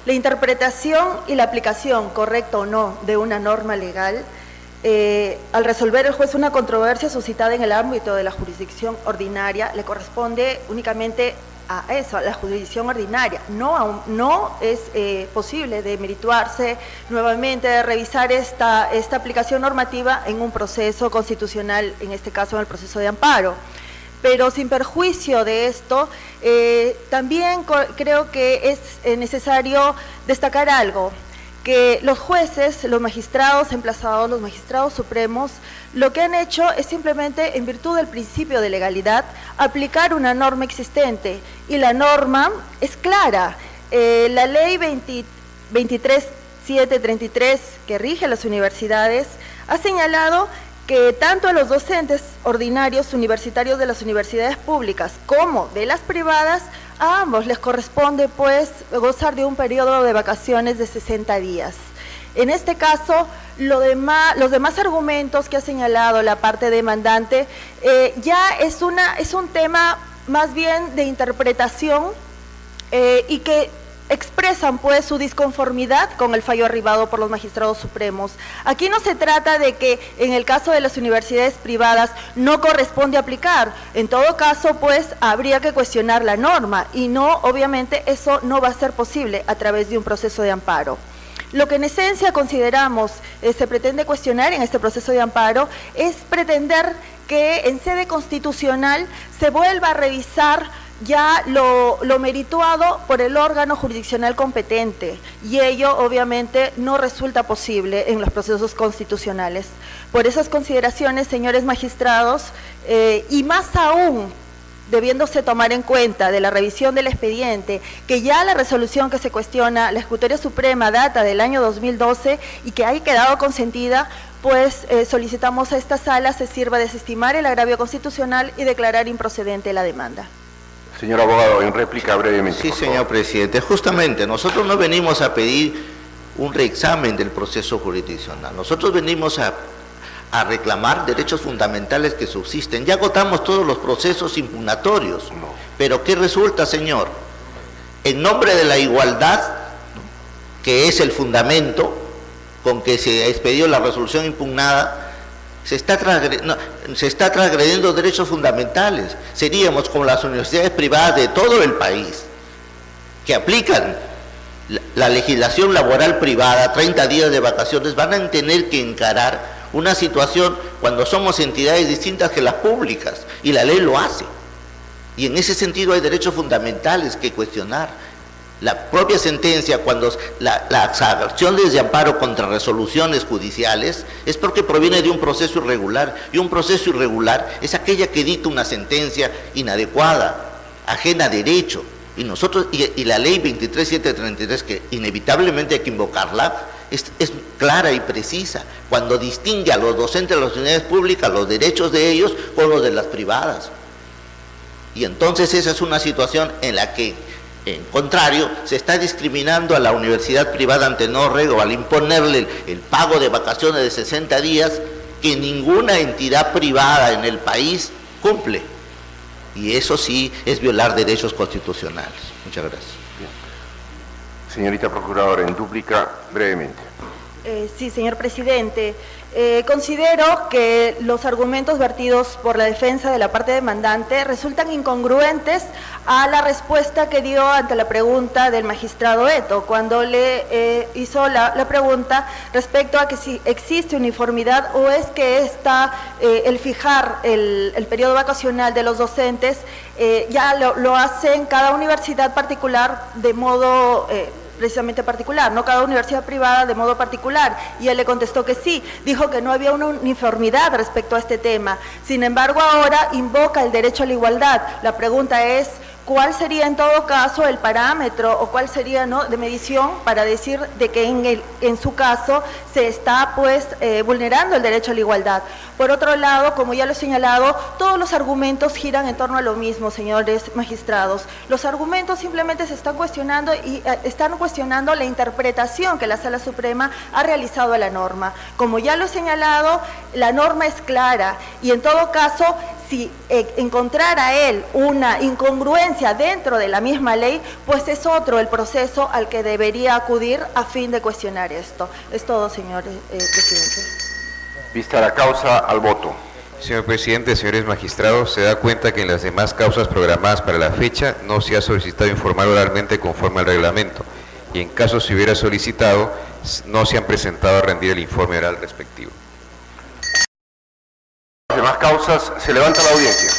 la interpretación y la aplicación, correcta o no, de una norma legal, al resolver el juez una controversia suscitada en el ámbito de la jurisdicción ordinaria, le corresponde únicamente a eso, a la jurisdicción ordinaria. No es posible demerituarse nuevamente, de revisar esta aplicación normativa en un proceso constitucional, en este caso en el proceso de amparo. Pero sin perjuicio de esto, también creo que es necesario destacar algo, que los jueces, los magistrados emplazados, los magistrados supremos, lo que han hecho es simplemente, en virtud del principio de legalidad, aplicar una norma existente, y la norma es clara. La ley 23733, que rige las universidades, ha señalado que tanto a los docentes ordinarios universitarios de las universidades públicas como de las privadas, a ambos les corresponde pues gozar de un periodo de vacaciones de 60 días. En este caso, los demás argumentos que ha señalado la parte demandante ya es un tema más bien de interpretación y que expresan pues su disconformidad con el fallo arribado por los magistrados supremos. Aquí no se trata de que en el caso de las universidades privadas no corresponde aplicar. En todo caso pues habría que cuestionar la norma, y no, obviamente eso no va a ser posible a través de un proceso de amparo. Lo que en esencia consideramos se pretende cuestionar en este proceso de amparo es pretender que en sede constitucional se vuelva a revisar ya lo merituado por el órgano jurisdiccional competente, y ello obviamente no resulta posible en los procesos constitucionales. Por esas consideraciones, señores magistrados, y más aún debiéndose tomar en cuenta de la revisión del expediente, que ya la resolución que se cuestiona, la Ejecutoria Suprema, data del año 2012 y que haya quedado consentida, pues solicitamos a esta sala se sirva a desestimar el agravio constitucional y declarar improcedente la demanda. Señor abogado, en réplica brevemente. Sí, señor presidente. Justamente, nosotros no venimos a pedir un reexamen del proceso jurisdiccional. Nosotros venimos a reclamar derechos fundamentales que subsisten. Ya agotamos todos los procesos impugnatorios. No. Pero ¿qué resulta, señor? En nombre de la igualdad, que es el fundamento con que se expedió la resolución impugnada, se está transgrediendo derechos fundamentales. Seríamos como las universidades privadas de todo el país, que aplican la legislación laboral privada, 30 días de vacaciones, van a tener que encarar una situación cuando somos entidades distintas que las públicas, y la ley lo hace. Y en ese sentido hay derechos fundamentales que cuestionar. La propia sentencia, cuando las acciones de amparo contra resoluciones judiciales, es porque proviene de un proceso irregular, y un proceso irregular es aquella que dicta una sentencia inadecuada, ajena a derecho. Y nosotros, y la ley 23733, que inevitablemente hay que invocarla, es clara y precisa, cuando distingue a los docentes de las universidades públicas, los derechos de ellos, con los de las privadas. Y entonces esa es una situación en la que, en contrario, se está discriminando a la universidad privada ante no rego al imponerle el pago de vacaciones de 60 días que ninguna entidad privada en el país cumple. Y eso sí es violar derechos constitucionales. Muchas gracias. Bien. Señorita Procuradora, en dúplica, brevemente. Sí, señor presidente. Considero que los argumentos vertidos por la defensa de la parte demandante resultan incongruentes a la respuesta que dio ante la pregunta del magistrado Eto, cuando le hizo la pregunta respecto a que si existe uniformidad o es que el fijar el periodo vacacional de los docentes ya lo hace en cada universidad particular de modo precisamente particular, no cada universidad privada de modo particular, y él le contestó que sí, dijo que no había una uniformidad respecto a este tema. Sin embargo, ahora invoca el derecho a la igualdad. La pregunta es, ¿cuál sería en todo caso el parámetro o cuál sería, ¿no?, de medición para decir de que en su caso se está pues vulnerando el derecho a la igualdad? Por otro lado, como ya lo he señalado, todos los argumentos giran en torno a lo mismo, señores magistrados. Los argumentos simplemente se están cuestionando y están cuestionando la interpretación que la Sala Suprema ha realizado a la norma. Como ya lo he señalado, la norma es clara y en todo caso, si encontrara él una incongruencia dentro de la misma ley, pues es otro el proceso al que debería acudir a fin de cuestionar esto. Es todo, señor presidente. Vista la causa, al voto. Señor presidente, señores magistrados, se da cuenta que en las demás causas programadas para la fecha no se ha solicitado informar oralmente conforme al reglamento y en caso se hubiera solicitado, no se han presentado a rendir el informe oral respectivo. Las demás causas, se levanta la audiencia.